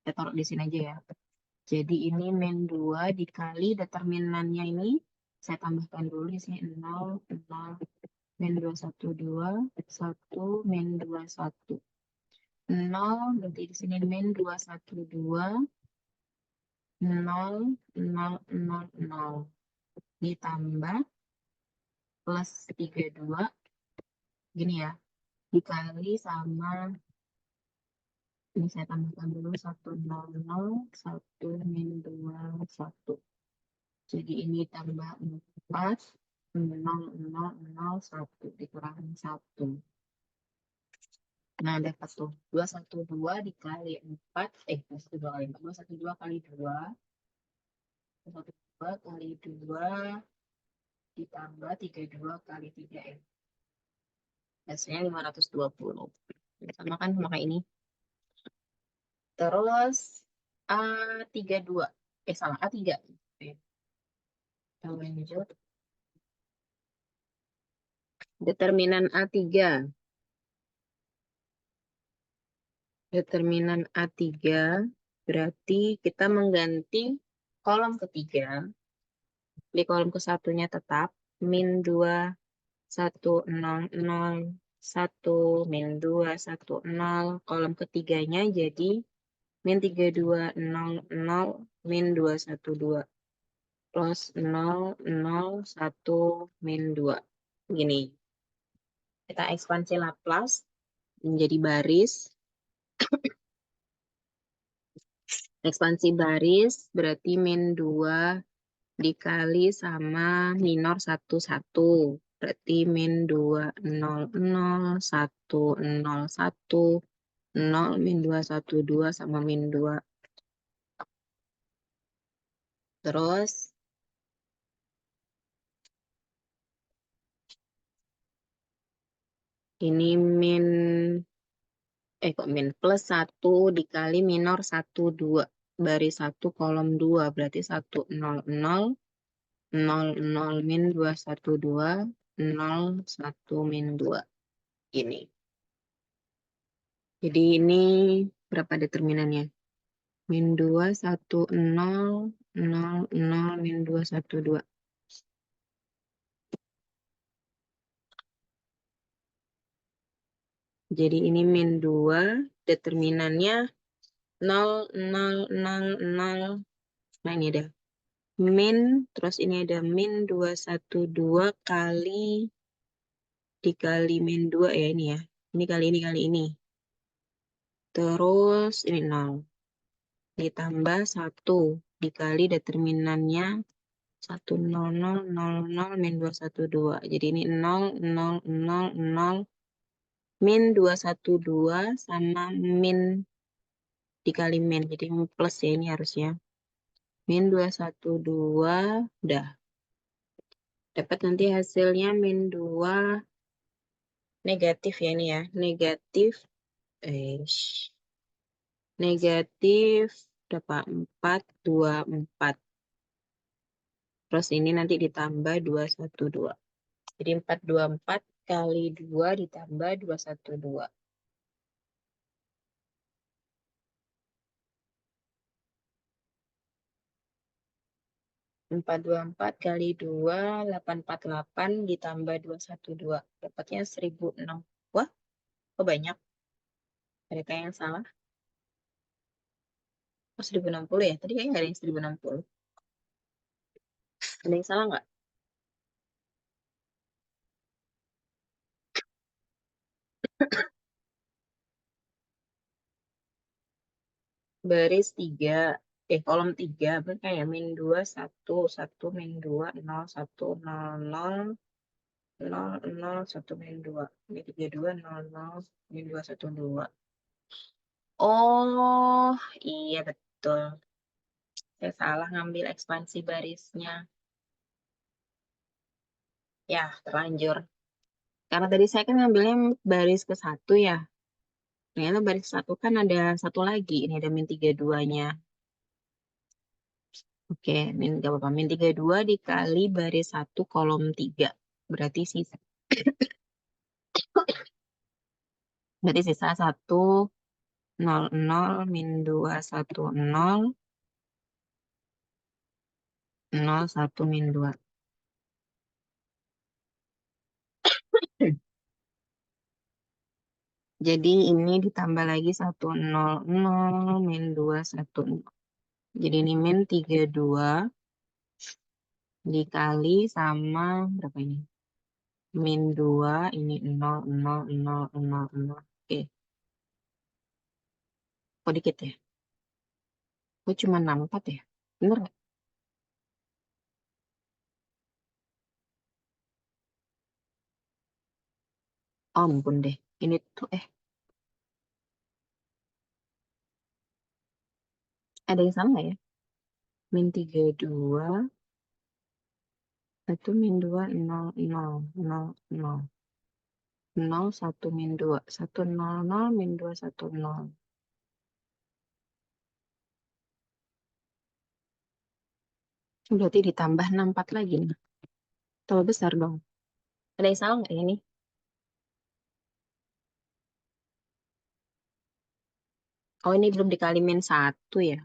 Saya taruh di sini aja ya. Jadi ini min 2 dikali determinannya ini. Saya tambahkan dulu di sini 0, 0, min 2, 1, 2, 1, min 2, 1. 0, berarti di sini min 2, 1, 2, 0, 0, 0, 0. Ditambah plus 32, gini ya, dikali sama, ini saya tambahkan dulu 1, 0, 0, 1, min 2, 1. Jadi ini tambah 4, 0, 0, 0, 1, dikurangi 1. Nah, dapat tuh 212 dikali 4, 212 kali 4, 212 kali 2, 212 kali 2 ditambah 32 kali 3 ya. Hasilnya 520. Sama kan sama kayak ini. Terus A32. Salah A3. Oke. Kita lanjut. Determinan A3. Determinan A3 berarti kita mengganti kolom ketiga. Di kolom ke-1-nya tetap min 2, 1, 0, 0, 1, min 2, 1, 0. Kolom ketiganya jadi min 32, 0, 0, min 2, 1, 2. Plus 0, 0, 1, min 2. Gini. Kita ekspansi Laplace menjadi baris. Ekspansi baris berarti min 2 dikali sama minor 1, 1. Berarti min 2, 0, 0, 1, 0, 1, 0, min 2, 1, 2 sama min 2. Terus ini min Kok min plus 1 dikali minor 1, 2. Baris 1, kolom 2. Berarti 1, 0, 0. 0, 0, min 2, 1, 2. 0, 1, min 2. Ini. Jadi ini berapa determinannya? Min 2, 1, 0, 0, 0, min 2, 1, 2. Jadi ini min 2, determinannya 0, 0, 0, 0. Nah ini ada min, terus ini ada min 2, 1, 2 kali dikali min 2 ya ini ya. Ini kali ini. Terus ini 0. Ditambah 1 dikali determinannya 1, 0, 0, 0, 0, min 2, 1, 2. Jadi ini 0, 0, 0, 0, min 2, 1, 2 sama min dikali min. Jadi plus ya ini harusnya. Min 2, 1, 2. Udah. Dapat nanti hasilnya min 2 negatif ya ini ya. Negatif dapat 4, 2, 4. Terus ini nanti ditambah 2, 1, 2. Jadi 4, 2, 4 kali 2 ditambah 2, 1, 2. 4, 2, 4 kali 2, 8, 4, 8 ditambah 2, 1, 2. Dapatnya 1006. Wah, kok banyak? Ada yang salah? Oh, 1060 ya? Tadi kayaknya nggak ada yang 1060. Ada yang salah nggak? Baris 3. Kolom 3. Berarti kayak min 2, 1, 1, min 2, 0, 1, 0, 0, 0, 0, 1, min 2. Ini 3, 2, 0, 0, min 2, 1, 2. Oh, iya betul. Saya salah ngambil ekspansi barisnya. Ya, terlanjur. Karena tadi saya kan ngambilnya baris ke 1 ya. Ternyata baris 1 kan ada satu lagi. Ini ada min 32-nya. Oke, min gak apa-apa. Min 32 dikali baris 1 kolom 3. Berarti sisa. Berarti sisa 1, 0, 0, min 2, 1, 0, 0, 1, min 2. Jadi ini ditambah lagi 1, 0, 0, min 2, 1, 0. Jadi ini min 32 dikali sama berapa ini? Min 2, ini 0, 0, 0, 0, 0. Oke. Kok dikit ya? Kok cuma 64 ya? Bener nggak? Oh, ampun deh. Ini tuh, ada yang salah nggak ya? Min 32, itu min 2, 0, 0, 0, 0. 0, 1, min 2. 1, 0, 0, min 2, 1, 0. Berarti ditambah 64 lagi. Nah. Tambah besar dong. Ada yang salah nggak ini? Oh, ini belum dikali min 1 ya?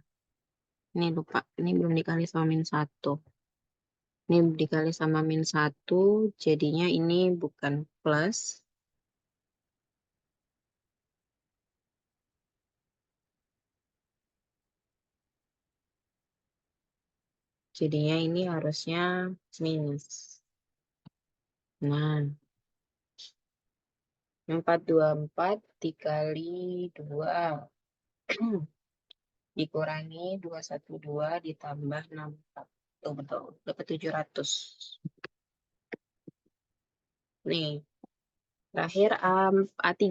Ini lupa. Ini belum dikali sama min 1. Ini dikali sama min 1. Jadinya ini bukan plus. Jadinya ini harusnya minus. Nah, 424 dikali 2. Dikurangi 212 ditambah 64. Tuh, betul. Dapat 700. Nih, terakhir A3.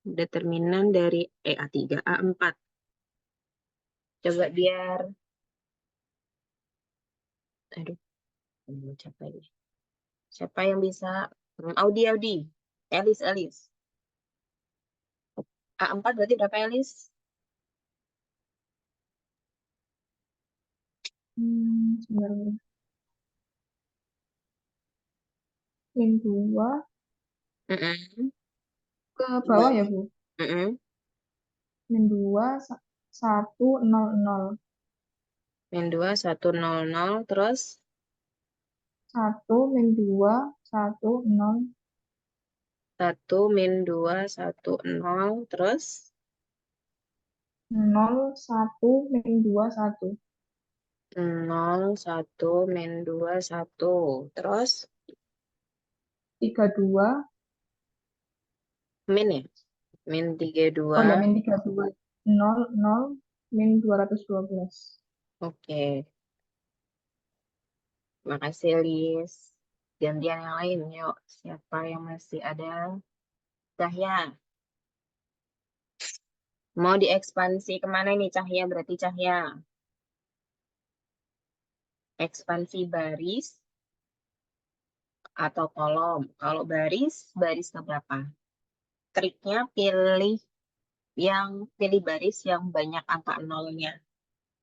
Determinan dari A3, A4. Coba biar, aduh, mau capek ini. Siapa yang bisa? Audi. Elis. A4 berarti berapa, Elis? Sebentar. Min 2 Mm-mm. ke bawah ya, Bu? Mm-mm. Min 2, 1, 0, 0. Min 2, 1, 0, 0. Terus 1, min 2, 1, 0. 1, min 2, 1, 0. Terus 0, 1, min 2, 1. 0, 1, min 2, 1. Terus 32. min ya? Min 32. Oh ya, min 32. 0, 0, min 212. Oke. Makasih, Lis. Gantian yang lain, yuk. Siapa yang masih ada? Cahya. Mau diekspansi kemana nih, Cahya? Berarti Cahya. Ekspansi baris atau kolom. Kalau baris, baris ke berapa? Triknya pilih baris yang banyak angka nolnya.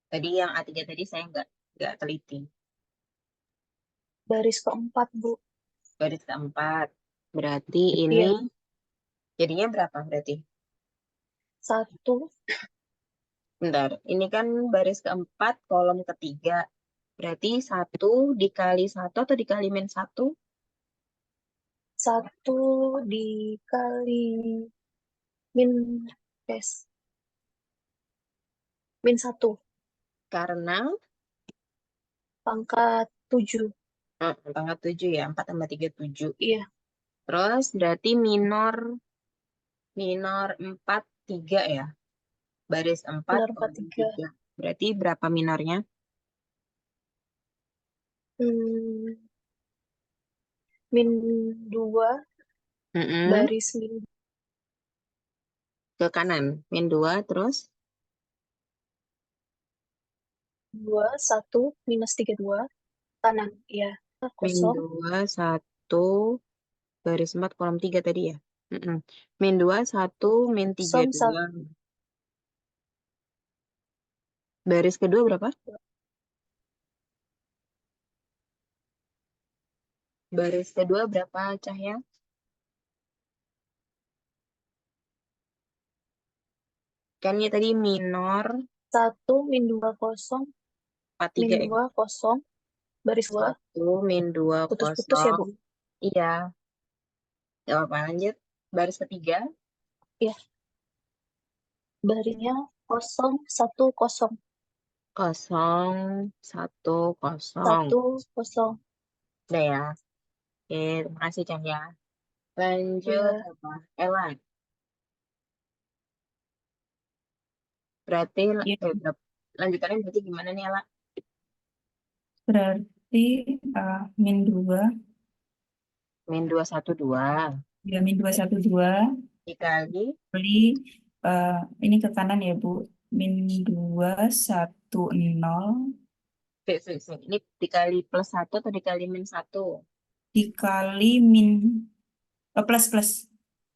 Tadi yang A3 tadi saya nggak teliti. Baris keempat, Bu. Baris keempat. Berarti ini Iya. jadinya berapa berarti? 1, Bentar, ini kan baris keempat, kolom ketiga. Berarti 1 dikali 1 atau dikali min 1? 1 dikali min S. Min 1. Karena Pangkat 7. pangkat 7 ya, 4 tambah 3, 7. Iya, Terus berarti minor 4, 3 ya. Baris 4, benar kolom 43. 3. Berarti berapa minornya? Min 2, Mm-mm. baris min Ke kanan, min 2, terus 2, 1, minus 32. Kanan, iya. min Kosong. 2, 1, baris 4, kolom 3 tadi ya. Mm-mm. Min 2, 1, min 3, Som 2. Baris kedua berapa? Baris kedua berapa, Cahya? Kan ini tadi minor 1, min 2, kosong. 4, Min 3 ya. 2, kosong. Baris 2. 1, min 2, Putus-putus ya, Bu? kosong. Iya, gak apa-apa, lanjut. Baris ketiga, Iya. Barisnya kosong, 1, kosong. 0, 1, 0. 1, kosong. Udah ya. Oke, terima kasih, Cahya. Lanjut, Iya. apa? Ella. Berarti, Iya, lanjutannya berarti gimana nih, Ella? berarti min 2, Min 2, 1, 2. ya min 2, 1, 2, Dikali, kali, ini ke kanan ya, Bu. Min 2, 1, 0, ini dikali plus 1 atau dikali min 1? dikali min, plus, plus.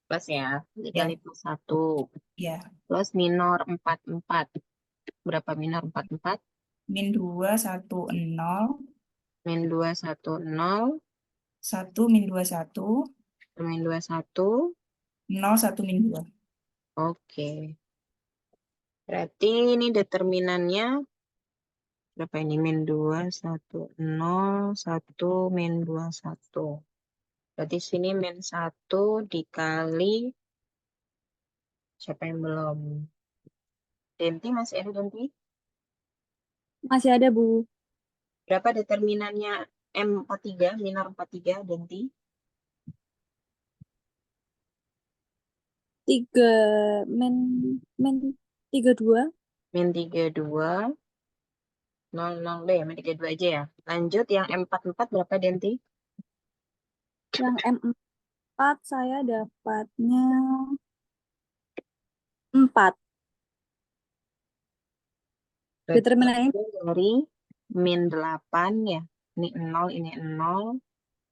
Plus ya, dikali Ya, plus 1. ya. Plus minor 4, 4. Berapa minor 4, 4? Min 2, 1, 0, Min 2, 1, 0. 1, min 2, 1, Min 2, 1. 0, 1, min 2. Oke. Berarti ini determinannya berapa ini? Min 2, 1, 0, 1, min 2, 1. Berarti sini min 1 dikali, siapa yang belum? Denti, masih ada Denti? Masih ada, Bu. Berapa determinannya M43, minor 43, Denti? 3 min min 32. Min 32, 0, 0 deh, min 32 aja ya. Lanjut, yang M44 berapa, Denti? Yang M4 saya dapatnya 4. Berarti Determinannya dari min 8 ya. Ini 0, ini 0.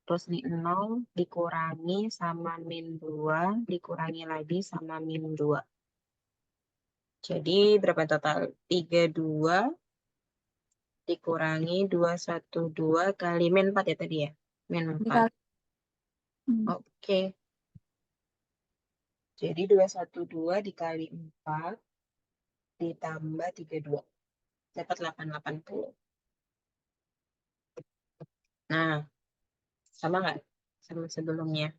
Terus ini 0 dikurangi sama min 2, dikurangi lagi sama min 2. Jadi berapa total? 32 dikurangi 212 kali min 4 ya tadi ya? Min 4. Dikali. Oke. Jadi 212 dikali 4 ditambah 32. Dapat 880. Nah, sama nggak? Sama sebelumnya.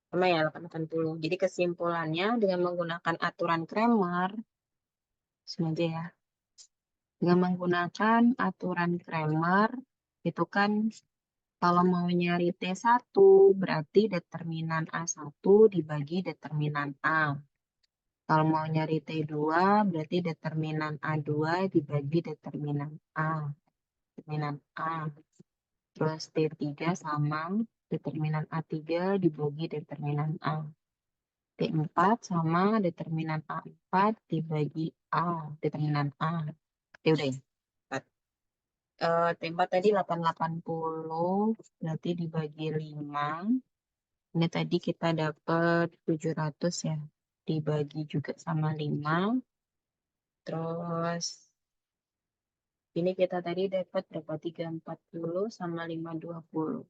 Sama ya, 880. Jadi kesimpulannya dengan menggunakan aturan Cramer, sengaja ya. Dengan menggunakan aturan Cramer, itu kan kalau mau nyari T1, berarti determinan A1 dibagi determinan A. Kalau mau nyari T2, berarti determinan A2 dibagi determinan A. Determinan A. Terus T3 sama determinan A3 dibagi determinan A. T4 sama determinan A4 dibagi A. Determinan A. Ya udah ya. T4 tadi 880, berarti dibagi 5. Ini tadi kita dapat 700 ya. Dibagi juga sama 5. Terus ini kita tadi dapat berapa? 340 sama 520.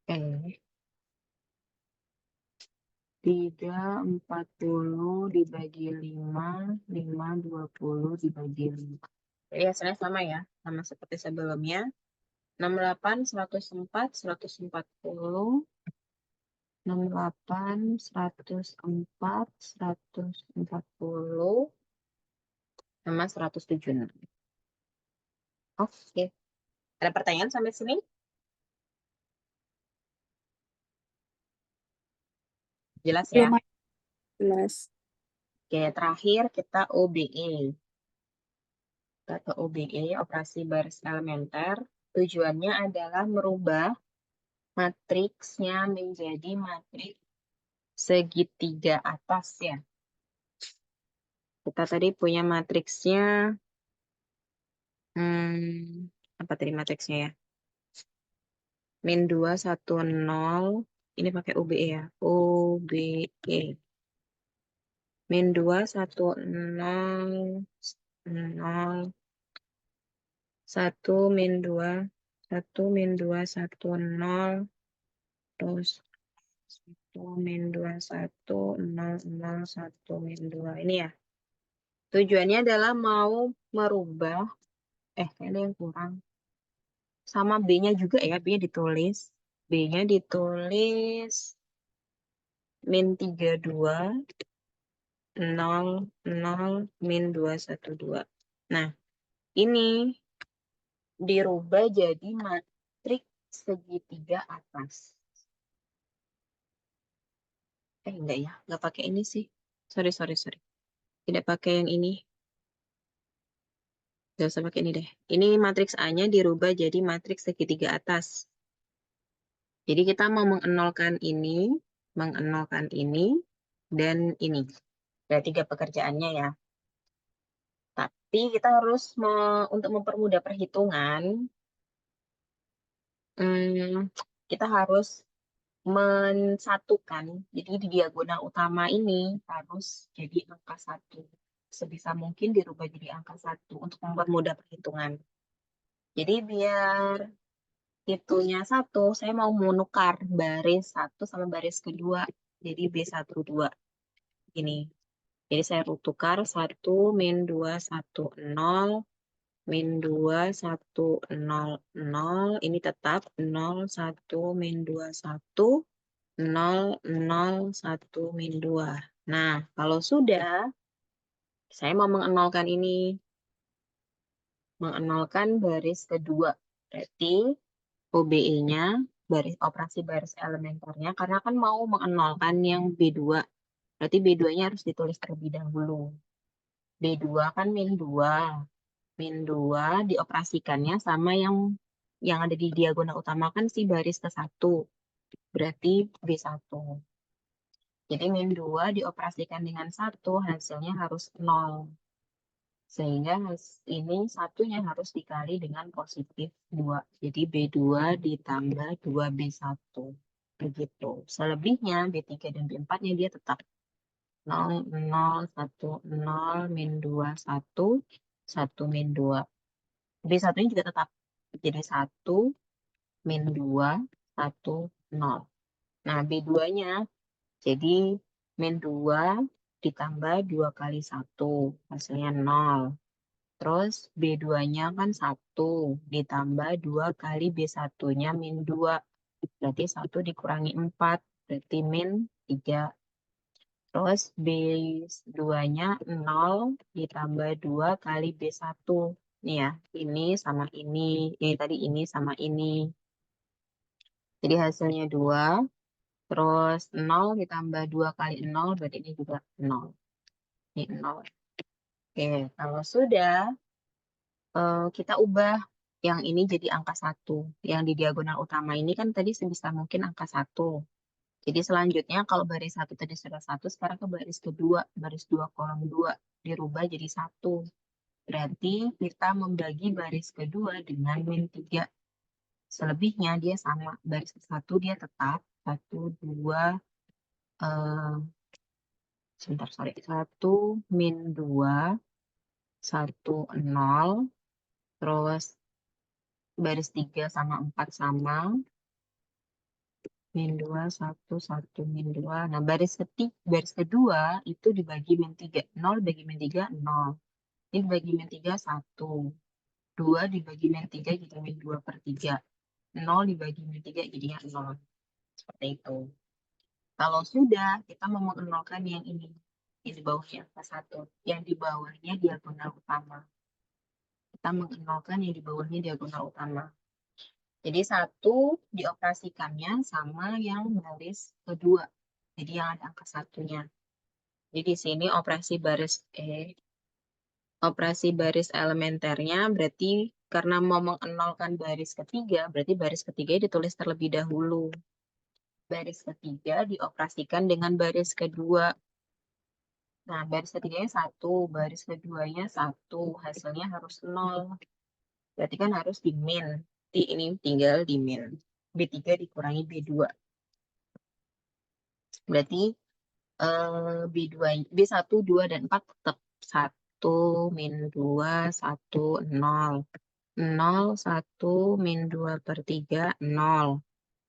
340 dibagi 5, 520 dibagi 5. Jadi hasilnya sama ya, sama seperti sebelumnya. 68, 104, 140, 68, 104, 140, sama 176. Oke. Ada pertanyaan sampai sini? Jelas ya? Belum jelas. Oke, terakhir kita OBE. Kita ke OBE, operasi baris elementer. Tujuannya adalah merubah matriksnya menjadi matriks segitiga atas ya. Kita tadi punya matriksnya, apa tadi matriksnya ya? Min 2, 1, 0. Ini pakai OBE ya. OBE. Min 2, 1, 0, 0. 1, min 2, 1, min 2, 1, 0. Terus 1, min 2, 1, 0, 0, 1, min 2. Ini ya. Tujuannya adalah mau merubah, kayaknya yang kurang. Sama B-nya juga ya, B-nya ditulis. B-nya ditulis min 32, 0, 0, min 2, 1, 2. Nah, ini dirubah jadi matriks segitiga atas. Enggak ya, enggak pakai ini sih. Sorry. Tidak pakai yang ini. Gak usah pakai ini deh. Ini matriks A-nya dirubah jadi matriks segitiga atas. Jadi kita mau mengenolkan ini, dan ini. Ada 3 pekerjaannya ya. Tapi kita harus untuk mempermudah perhitungan, kita harus mensatukan. Jadi di diagonal utama ini harus jadi angka 1. Sebisa mungkin dirubah jadi angka 1 untuk mempermudah perhitungan. Jadi biar itunya 1, saya mau menukar baris 1 sama baris kedua. Jadi B12. Ini. Jadi saya tukar 1, min 2, 1, 0. Min 2, 1, 0, 0. Ini tetap 0, 1, min 2, 1. 0, 0, 1, min 2. Nah, kalau sudah, saya mau mengenolkan ini. Mengenolkan baris kedua. Berarti OBE-nya, operasi baris elementernya, karena kan mau mengenolkan yang B2. Berarti B2-nya harus ditulis terlebih dahulu. B2 kan min 2. Min 2 dioperasikannya sama yang ada di diagonal utama kan si baris ke-1. Berarti B1. Jadi min 2 dioperasikan dengan 1, hasilnya harus 0. Sehingga ini satunya harus dikali dengan positif 2. Jadi B2 ditambah 2B1. Begitu. Selebihnya B3 dan B4-nya dia tetap 0, 0, 1, 0, min 2, 1, 1, min 2. B1 juga tetap. Jadi 1, min 2, 1, 0. Nah, B2-nya jadi min 2 ditambah 2 kali 1, hasilnya 0. Terus B2-nya kan 1 ditambah 2 kali B1-nya min 2. Berarti 1 dikurangi 4, berarti min 3. Terus B2-nya 0 ditambah 2 kali B1. Nih ya, ini sama ini tadi ini sama ini. Jadi hasilnya 2. Terus 0 ditambah 2 kali 0, berarti ini juga 0. Ini 0. Oke, kalau sudah, kita ubah yang ini jadi angka 1. Yang di diagonal utama ini kan tadi sebisa mungkin angka 1. Jadi selanjutnya kalau baris 1 tadi sudah 1, sekarang ke baris kedua. Baris 2 kolom 2 dirubah jadi 1. Berarti kita membagi baris kedua dengan min 3. Selebihnya dia sama. Baris ke 1 dia tetap 1, 2, sebentar, sorry. 1, min 2, 1, 0. Terus baris 3 sama 4 sama. Min 2, 1, 1, min 2. Nah, baris kedua itu dibagi min 3. 0 dibagi min 3, 0. Ini dibagi min 3, 1. 2 dibagi min 3 jadi min 2 per 3. 0 dibagi min 3 jadinya 0. Seperti itu. Kalau sudah, kita mau mengenolkan yang ini. Yang di bawahnya angka 1. Yang di bawahnya diagonal utama. Kita mengenolkan yang di bawahnya diagonal utama. Jadi 1 dioperasikannya sama yang baris kedua. Jadi yang ada angka 1-nya. Jadi di sini operasi baris elementernya berarti karena mau mengenolkan baris ketiga, berarti baris ketiga ditulis terlebih dahulu. Baris ketiga dioperasikan dengan baris kedua. Nah, baris ketiganya 1, baris keduanya 1, hasilnya harus 0. Berarti kan harus di min. Ini tinggal di min. B3 dikurangi B2. Berarti B2, B1, 2, dan 4 tetap 1, min 2, 1, 0. 0, 1, min 2 per 3, 0.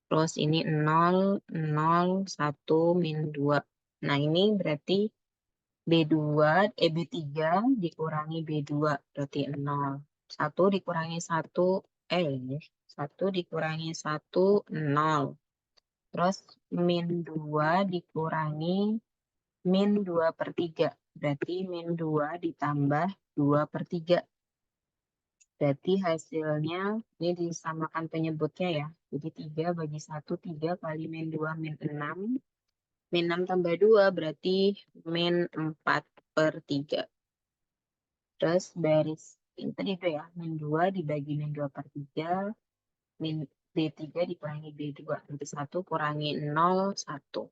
Terus ini 0, 0, 1, min 2. Nah, ini berarti B3 dikurangi B2, berarti 0. 1 dikurangi 1, 1 dikurangi 1, 0. Terus min 2 dikurangi min 2 per 3. Berarti min 2 ditambah 2 per 3. Berarti hasilnya, ini disamakan penyebutnya ya. Jadi 3 bagi 1, 3 kali min 2, min 6. Min 6 tambah 2 berarti min 4 per 3. Terus baris, ini tadi itu ya, min 2 dibagi min 2 per 3. Min B3 dikurangi B2. Berarti 1 kurangi 0, 1.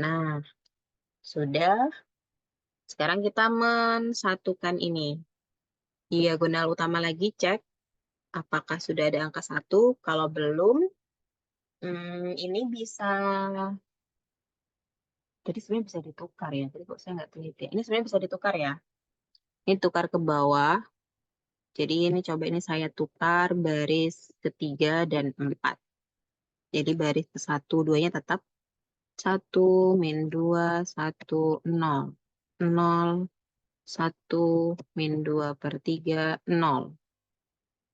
Nah, sudah. Sekarang kita mensatukan ini. Diagonal utama lagi, cek apakah sudah ada angka 1. Kalau belum, ini bisa, tadi sebenarnya bisa ditukar ya. Tadi kok saya nggak teliti. Ini sebenarnya bisa ditukar ya. Ini tukar ke bawah. Jadi ini coba ini saya tukar baris ketiga dan 4. Jadi baris ke 1, 2-nya tetap 1, min 2, 1, 0. 0, 1, min 2 per 3, 0.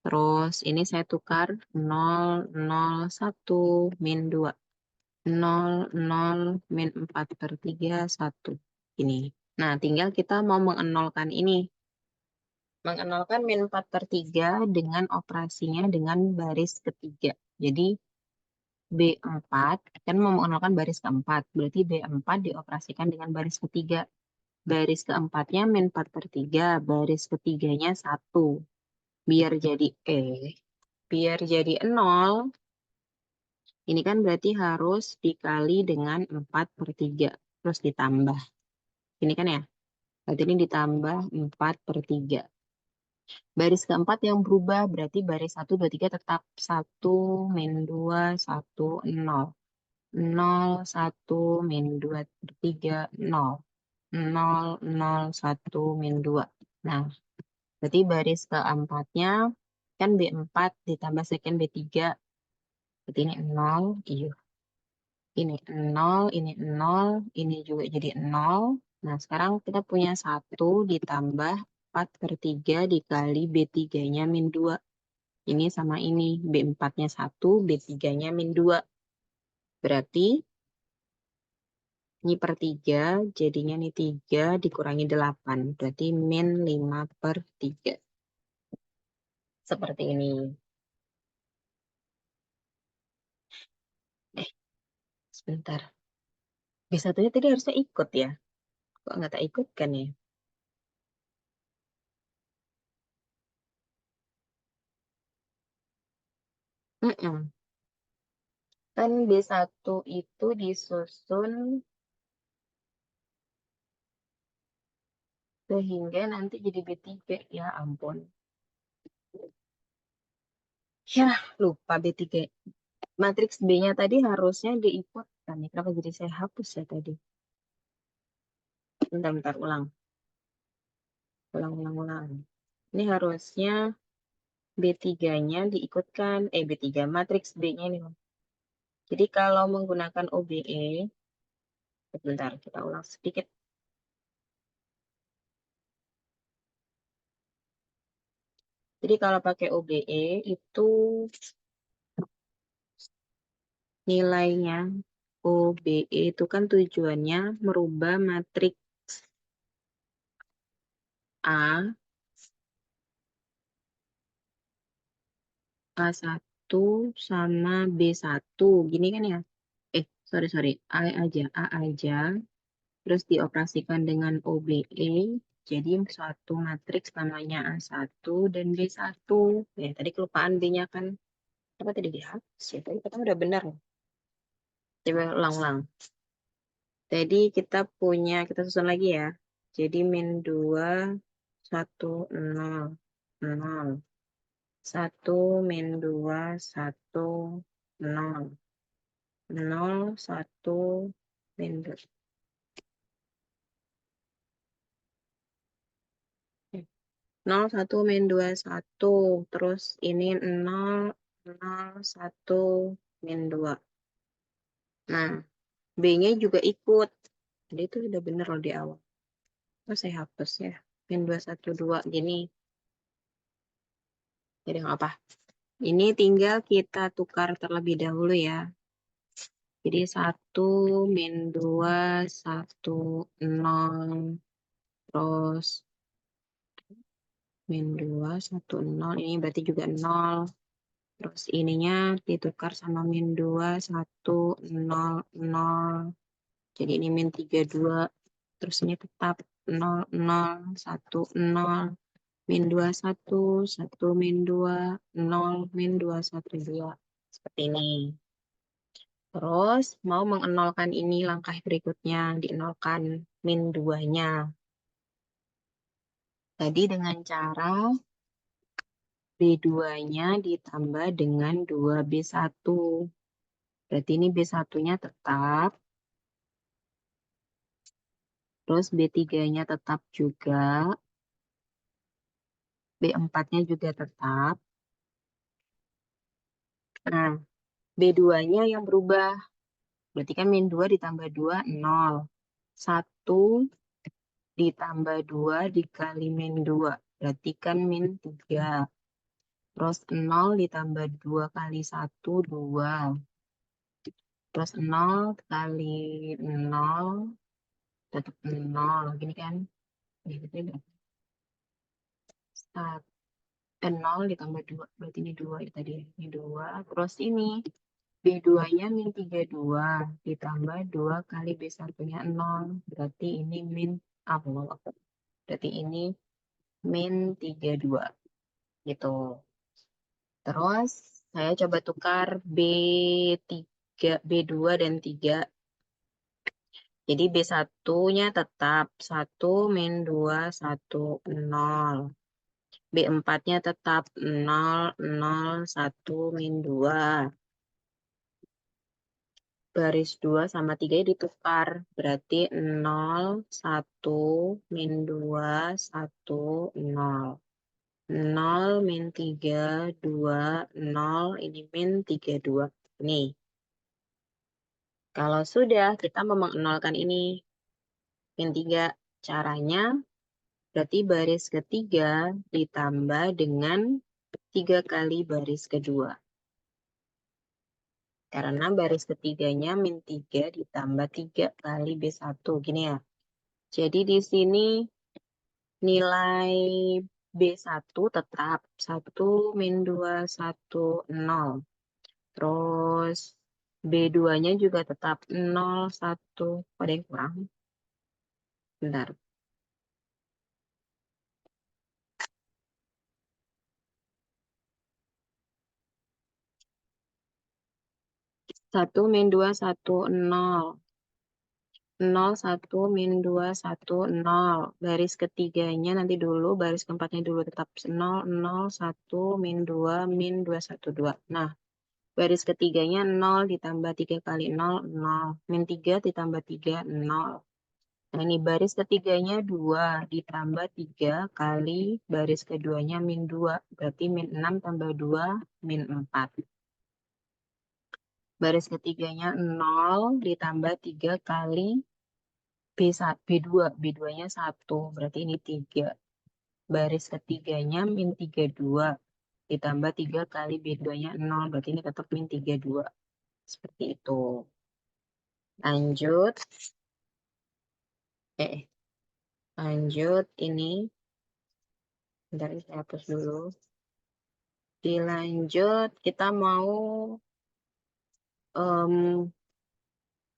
Terus ini saya tukar 0, 0, 1, min 2. 0, 0, min 4 per 3, 1. Ini. Nah, tinggal kita mau mengenolkan ini. Mengenolkan min 4 per 3 dengan operasinya dengan baris ketiga. Jadi B4, kan mau mengenolkan baris keempat. Berarti B4 dioperasikan dengan baris ketiga. Baris keempatnya min 4 per 3, baris ketiganya 1. Biar jadi biar jadi 0, ini kan berarti harus dikali dengan 4 per 3. Terus ditambah. Ini kan ya. Berarti ini ditambah 4 per 3. Baris keempat yang berubah berarti baris 1, 2, 3 tetap 1, min 2, 1, 0. 0, 1, min 2 per 3, 0. 0, 0, 1, min 2. Nah, berarti baris keempatnya kan B4 ditambah second B3. Berarti ini 0, iya. Ini 0, ini juga jadi 0. Nah, sekarang kita punya 1 ditambah 4/3 dikali B3-nya min 2. Ini sama ini, B4-nya 1, B3-nya min 2. Berarti ini per 3, jadinya ini 3 dikurangi 8. Berarti min 5/3. Seperti ini. Sebentar. B1-nya tadi harusnya ikut ya. Kok nggak tak ikutkan ya? Kan B1 itu disusun sehingga nanti jadi B3. Ya ampun. Ya, lupa B3. Matriks B-nya tadi harusnya diikutkan. Kenapa jadi saya hapus ya tadi? Bentar, ulang. Ulang. Ini harusnya B3-nya diikutkan. B3, matriks B-nya ini. Jadi kalau menggunakan OBE, sebentar, kita ulang sedikit. Jadi kalau pakai OBE itu nilainya OBE itu kan tujuannya merubah matriks A, A1 sama B1. Gini kan ya? Sorry. A aja. Terus dioperasikan dengan OBE. Jadi suatu matriks namanya A1 dan B1. Ya, tadi kelupaan B-nya kan. Apa tadi dihapus ya? Tadi kita udah benar. Coba ulang. Jadi kita susun lagi ya. Jadi min 2, 1, 0, 0. 1, min 2, 1, 0. 0, 1, min 2. 0, 1, min 2, 1. Terus ini 0, 0, 1, min 2. Nah, B-nya juga ikut. Jadi itu udah bener loh di awal. Terus saya hapus ya. Min 2, 1, 2. Gini. Jadi nggak apa. Ini tinggal kita tukar terlebih dahulu ya. Jadi 1, min 2, 1, 0. Terus min 2, 1, 0. Ini berarti juga 0. Terus ininya ditukar sama min 2, 1, 0, 0. Jadi ini min 3, 2. Terus ini tetap 0, 0, 1, 0. Min 2, 1, 1, min 2, 0, min 2, 1, 2. Seperti ini. Terus mau mengenolkan ini langkah berikutnya. Dienolkan min 2-nya. Tadi dengan cara B2-nya ditambah dengan 2B1. Berarti ini B1-nya tetap. Terus B3-nya tetap juga. B4-nya juga tetap. Nah, B2-nya yang berubah. Berarti kan min 2 ditambah 2, 0. 1 ditambah 2 dikali min 2. Berarti kan min 3. Terus 0 ditambah 2 kali 1, 2. Terus 0 kali 0, tetap 0. Gini kan? Ini berarti 0 ditambah 2. Berarti ini 2 ya tadi. Ini 2. Terus ini B2-nya min 32. Ditambah 2 kali B1-nya 0. Berarti ini min apa? Berarti ini min 32. Gitu. Terus saya coba tukar B3, B2 dan 3. Jadi B1-nya tetap 1, min 2, 1, 0. B4-nya tetap 0, 0, 1, min 2. baris 2 sama 3 ditukar. Berarti 0, 1, min 2, 1, 0. 0, min 3, 2, 0. Ini min 3, 2. Nih. Kalau sudah, kita mau mengnolkan ini. Min 3. Caranya, berarti baris ketiga ditambah dengan 3 kali baris kedua. Karena baris ketiganya min 3 ditambah 3 kali B1. Gini ya. Jadi di sini nilai B1 tetap 1, min 2, 1, 0. Terus B2-nya juga tetap 0, 1. Ada yang kurang? Bentar. Satu min 2, 1, 0. 0, 1, min 2, 1, 0. Baris ketiganya nanti dulu, baris keempatnya dulu tetap 0, 0, 1, min 2, min 2, 1, 2. Nah, baris ketiganya 0 ditambah 3 kali 0, 0. Min 3 ditambah 3, 0. Nah, ini baris ketiganya 2 ditambah 3 kali baris keduanya min 2. Berarti min 6 tambah 2, min 4. Baris ketiganya 0 ditambah 3 kali B1, B2. B2-nya 1. Berarti ini 3. Baris ketiganya min 32. Ditambah 3 kali B2-nya 0. Berarti ini tetap min 32. Seperti itu. Lanjut. Lanjut ini. Bentar, saya hapus dulu. Dilanjut, kita mau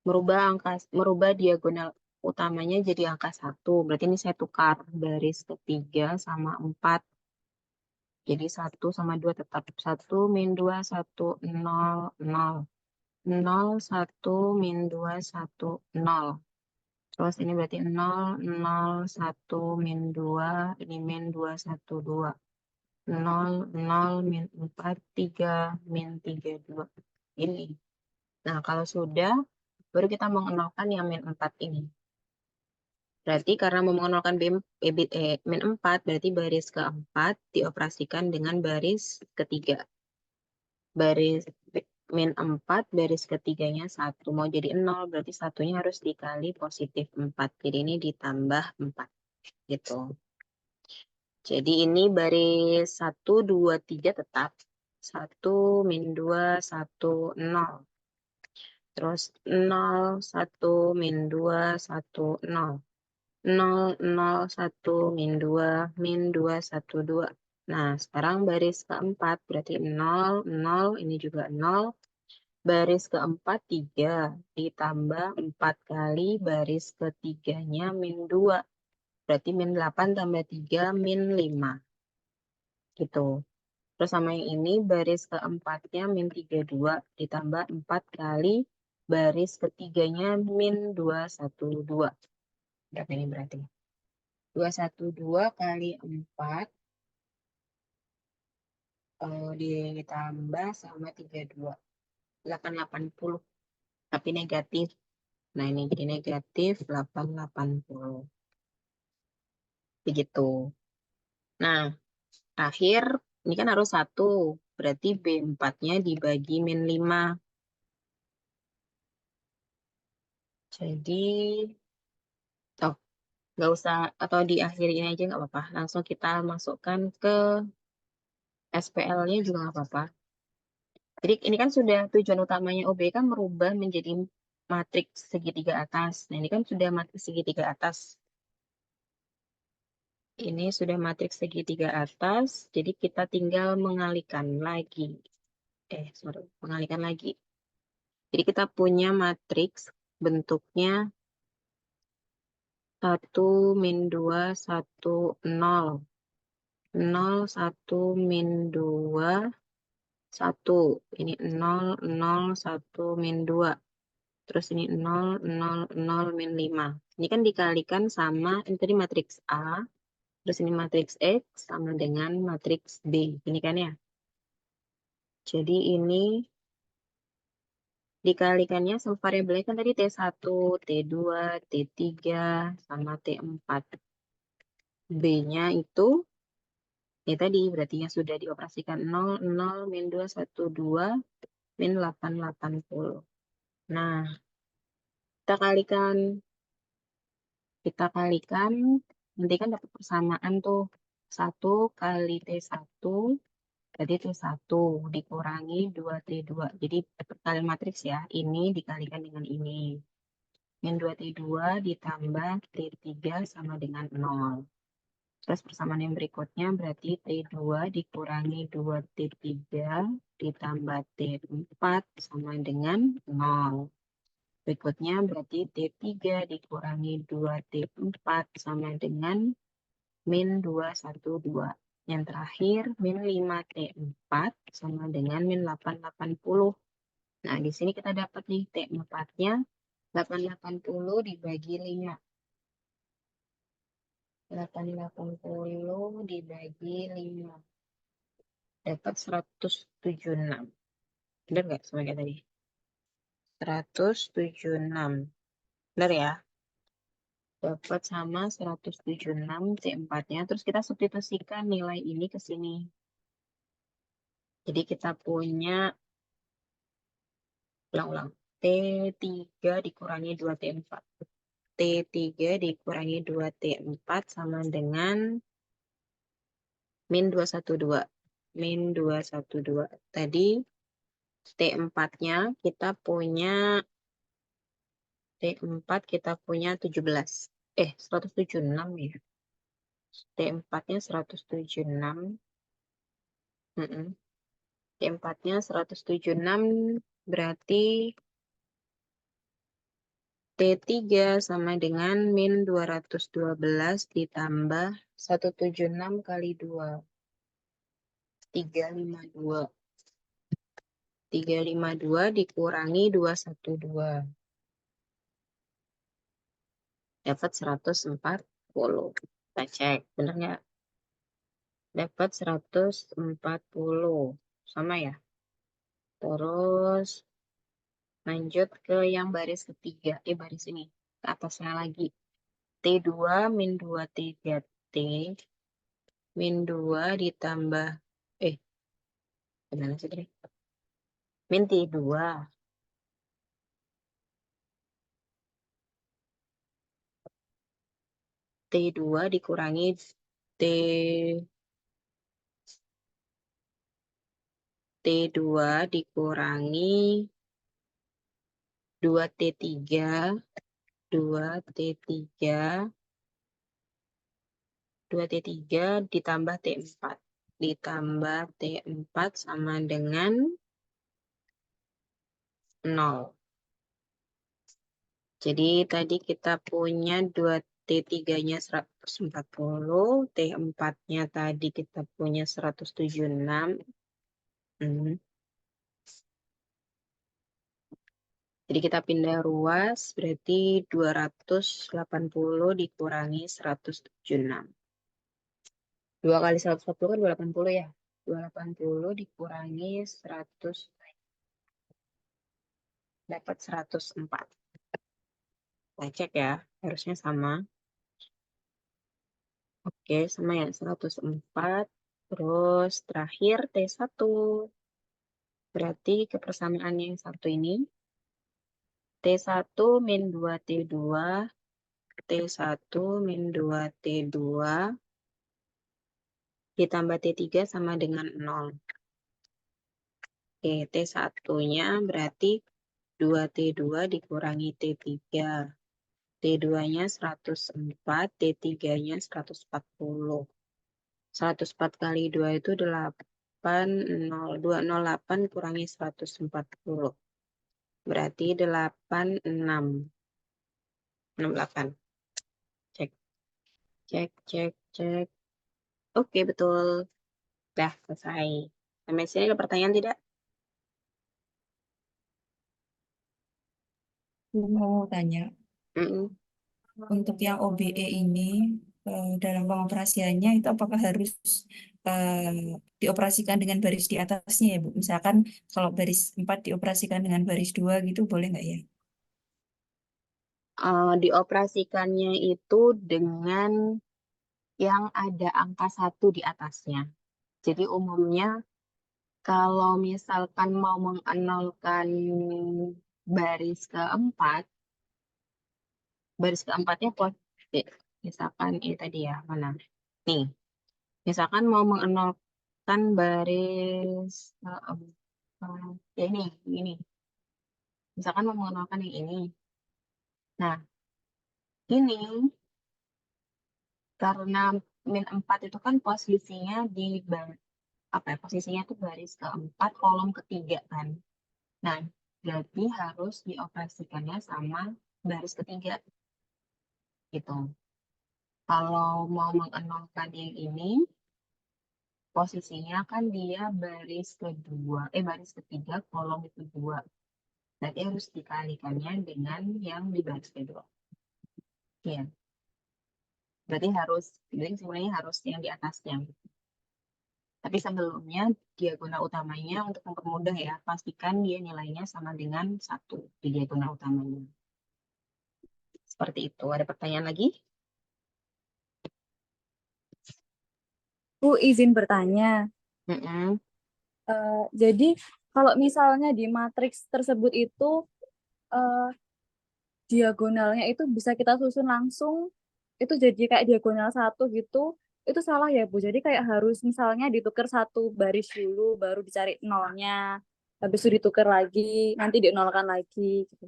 merubah diagonal utamanya jadi angka 1. Berarti ini saya tukar baris ketiga sama 4. Jadi 1 sama 2 tetap 1, min 2, 1, 0, 0. 0, 1, min 2, 1, 0. Terus ini berarti 0, 0, 1, min 2, ini min 2, 1, 2. 0, 0, min 4, 3, min 3, 2. Ini. Nah, kalau sudah, baru kita mengenalkan yang min 4 ini. Berarti karena mau mengenalkan min 4, berarti baris keempat dioperasikan dengan baris ketiga. Baris min 4, baris ketiganya 1. Mau jadi 0, berarti satunya harus dikali positif 4. Jadi ini ditambah 4. Gitu. Jadi ini baris 1, 2, 3 tetap. 1, min 2, 1, 0. Terus 0, 1, min 2, 1, 0. 0, 0, 1, min 2, min 2, 1, 2. Nah, sekarang baris keempat berarti 0, 0, ini juga 0. Baris keempat 3, ditambah 4 kali baris ketiganya min 2. Berarti min 8 tambah 3, min 5. Gitu. Terus sama yang ini baris keempatnya min 32 ditambah 4 kali baris ketiganya min 212. Berapa ini berarti? 212 kali 4 ditambah sama 32. 880. Tapi negatif. Nah ini jadi negatif 880. Begitu. Nah, akhir ini kan harus 1. Berarti B4-nya dibagi min 5. Jadi, nggak usah, atau di akhir ini aja nggak apa-apa. Langsung kita masukkan ke SPL-nya juga nggak apa-apa. Jadi ini kan sudah tujuan utamanya OB kan merubah menjadi matriks segitiga atas. Nah ini kan sudah matriks segitiga atas. Ini sudah matriks segitiga atas. Jadi kita tinggal mengalihkan lagi. Mengalihkan lagi. Jadi kita punya matriks bentuknya 1, min 2, 1, 0. 0, 1, min 2, 1. Ini 0, 0, 1, min 2. Terus ini 0, 0, 0, min 5. Ini kan dikalikan sama, ini tadi matriks A. Terus ini matriks X sama dengan matriks B. Ini kan ya. Jadi ini Dikalikannya sama variabelnya kan tadi T1, T2, T3, sama T4. B-nya itu, ya tadi berarti yang sudah dioperasikan 0, 0, min 2, 1, 2, min 8, 80. Nah, kita kalikan, nanti kan dapat persamaan tuh. 1 kali T1, berarti T1 dikurangi 2T2. Jadi dapat kalian matriks ya, ini dikalikan dengan ini. Min 2T2 ditambah T3 sama dengan 0. Terus persamaan yang berikutnya berarti T2 dikurangi 2T3 ditambah T4 sama dengan 0. Berikutnya berarti T3 dikurangi 2T4 sama dengan min 212. Yang terakhir min 5T4 sama dengan min 880. Nah, di sini kita dapat nih T4-nya 880 dibagi 5. 880 dibagi 5. Dapat 176. Benar nggak sama kayak tadi? 176. Benar ya? Dapat sama 176 T4-nya. Terus kita substitusikan nilai ini ke sini. Jadi kita punya, ulang-ulang, T3 dikurangi 2T4. T3 dikurangi 2T4 sama dengan min 212. Min 212. Tadi T4-nya kita punya 17. 176 ya. T4-nya 176. T4-nya 176 berarti T3 sama dengan min 212 ditambah 176 kali 2. 352. 352 dikurangi 212. Dapat 140. Kita cek, bener nggak? Dapat 140. Sama ya? Terus lanjut ke yang baris ketiga. Baris ini. Ke atasnya lagi. T2 min 2T3T min 2 ditambah gimana sih tadi? Min T2 T2 dikurangi T2 dikurangi 2T3 ditambah T4. Ditambah T4 sama dengan 0. Jadi tadi kita punya 2T3-nya 140, T4-nya tadi kita punya 176. Jadi kita pindah ruas, berarti 280 dikurangi 176. 2 kali 140 kan 280 ya. 280 dikurangi 100, dapat 104. Kita cek ya, harusnya sama. Oke, sama ya, 104. Terus terakhir T1. Berarti kepersamaannya yang satu ini. T1 min 2T2. T1 min 2T2. Ditambah T3 sama dengan 0. Oke, T1-nya berarti 2T2 dikurangi T3. T2-nya 104, T3-nya 140. 104 kali 2 itu 208 kurangi 140. Berarti 86. 68. Cek. Cek, cek, cek. Oke, betul. Dah, selesai. Sampai sini ada pertanyaan tidak? Mau tanya, Mm-mm. untuk yang OBE ini dalam pengoperasiannya itu apakah harus dioperasikan dengan baris di atasnya ya Bu? Misalkan kalau baris 4 dioperasikan dengan baris 2 gitu boleh nggak ya? Dioperasikannya itu dengan yang ada angka 1 di atasnya. Jadi umumnya kalau misalkan mau mengenolkan baris keempat, baris keempatnya misalkan ini tadi ya, mana? Nih, misalkan mau mengenolkan baris keempat, ya ini. Misalkan mau mengenolkan yang ini. Nah, ini karena min 4 itu kan posisinya di posisinya tuh baris keempat kolom ketiga kan. Nah, jadi harus dioperasikannya sama baris ketiga gitu. Kalau mau mengenolkan yang ini, posisinya kan dia baris ketiga kolom kedua. Berarti harus dikalikannya dengan yang di baris kedua. Iya. Jadi sebenarnya harus yang di atasnya. Tapi sebelumnya diagonal utamanya untuk mempermudah ya, pastikan dia nilainya sama dengan 1 di diagonal utamanya. Seperti itu. Ada pertanyaan lagi? Bu, izin bertanya. Mm-mm. Jadi kalau misalnya di matriks tersebut itu eh, diagonalnya itu bisa kita susun langsung, itu jadi kayak diagonal 1 gitu, itu salah ya Bu? Jadi kayak harus misalnya ditukar 1 baris dulu, baru dicari nolnya, habis itu ditukar lagi, nanti dinolkan lagi gitu.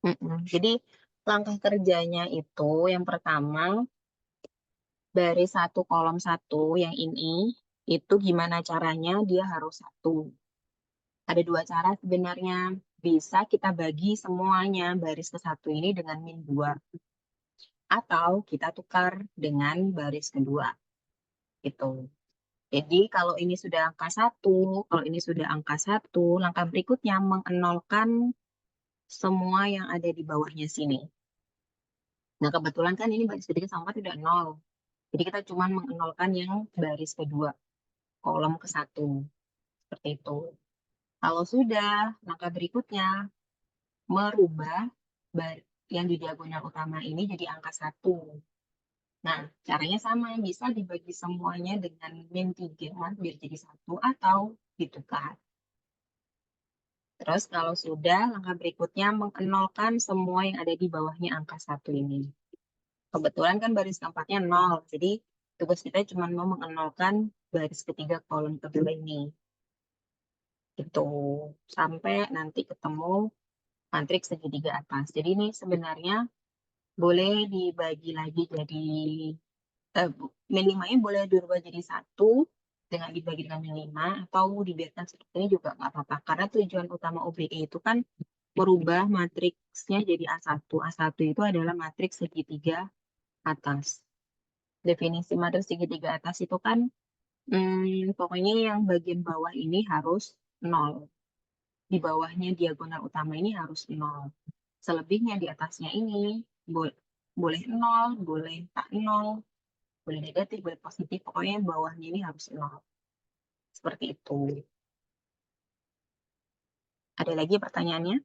Mm-mm. Jadi langkah kerjanya itu yang pertama baris 1 kolom 1 yang ini itu gimana caranya dia harus 1. Ada 2 cara sebenarnya. Bisa kita bagi semuanya baris ke 1 ini dengan min 2. Atau kita tukar dengan baris kedua. Gitu. Jadi kalau ini sudah angka 1, kalau ini sudah angka 1, langkah berikutnya mengenolkan semua yang ada di bawahnya sini. Nah, kebetulan kan ini baris ketiga sama tidak 0. Jadi kita cuma mengenolkan yang baris kedua, kolom ke 1. Seperti itu. Kalau sudah, langkah berikutnya merubah yang di diagonal utama ini jadi angka 1. Nah, caranya sama. Bisa dibagi semuanya dengan min 3 biar jadi 1 atau ditukar. Terus kalau sudah, langkah berikutnya mengenolkan semua yang ada di bawahnya angka 1 ini. Kebetulan kan baris keempatnya 0. Jadi tugas kita cuma mau mengenolkan baris ketiga kolom kedua ini. Gitu. Sampai nanti ketemu matriks segitiga atas. Jadi ini sebenarnya boleh dibagi lagi jadi min 5-nya boleh dirubah jadi 1 dengan dibagi dengan min 5 atau dibiarkan seperti ini juga nggak apa-apa. Karena tujuan utama OBE itu kan merubah matriksnya jadi A1. A1 itu adalah matriks segitiga atas. Definisi matriks segitiga atas itu kan pokoknya yang bagian bawah ini harus 0. Di bawahnya diagonal utama ini harus 0. Selebihnya di atasnya ini boleh 0, boleh tak 0, boleh negatif, boleh positif. Pokoknya bawahnya ini harus 0. Seperti itu. Ada lagi pertanyaannya?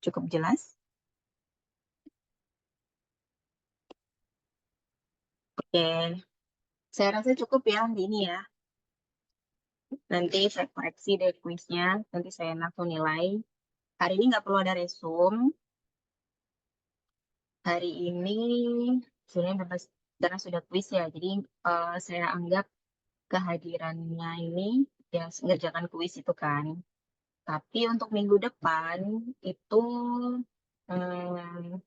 Cukup jelas? Oke. Saya rasa cukup ya ini ya. Nanti saya koreksi deh kuisnya. Nanti saya langsung nilai. Hari ini nggak perlu ada resum. Hari ini sebenarnya bebas karena sudah kuis ya. Jadi saya anggap kehadirannya ini ya ngerjakan kuis itu kan. Tapi untuk minggu depan itu hmm,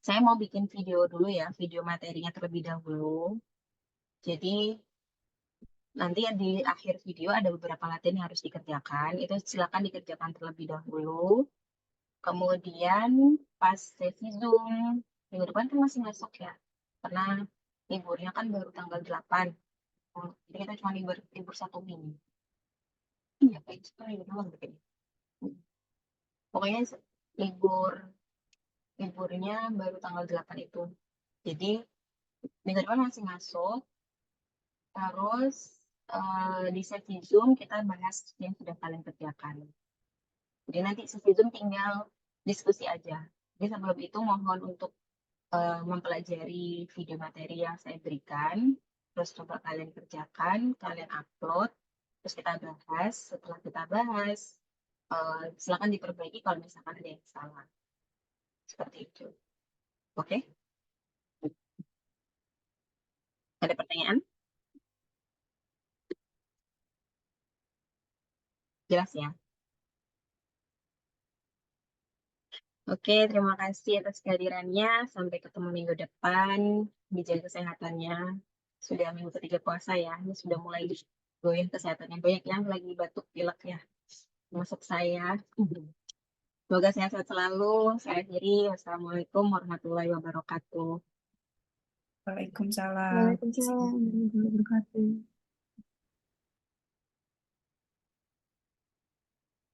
saya mau bikin video dulu ya, video materinya terlebih dahulu. Jadi nanti yang di akhir video ada beberapa latihan yang harus dikerjakan. Itu silakan dikerjakan terlebih dahulu. Kemudian pas sesi Zoom, minggu depan kan masih masuk ya. Karena liburnya kan baru tanggal 8. Jadi kita cuma libur 1 minggu. Iya, kayak itu libur doang kayaknya. Pokoknya liburnya baru tanggal 8 itu. Jadi minggu depan masih masuk. Terus di sesi Zoom kita bahas yang sudah kalian kerjakan. Jadi nanti sesi Zoom tinggal diskusi aja. Jadi sebelum itu mohon untuk mempelajari video materi yang saya berikan, terus coba kalian kerjakan, kalian upload, terus kita bahas. Setelah kita bahas, silakan diperbaiki kalau misalkan ada yang salah. Seperti itu. Oke? Ada pertanyaan? Jelas ya? Oke, terima kasih atas kehadirannya. Sampai ketemu minggu depan. Dijaga kesehatannya. Sudah minggu ketiga puasa ya. Ini sudah mulai goyah kesehatannya. Banyak yang lagi batuk pilek ya. Masuk saya. Semoga sehat-sehat selalu. Saya akhiri. Wassalamualaikum warahmatullahi wabarakatuh. Waalaikumsalam. Waalaikumsalam warahmatullahi wabarakatuh.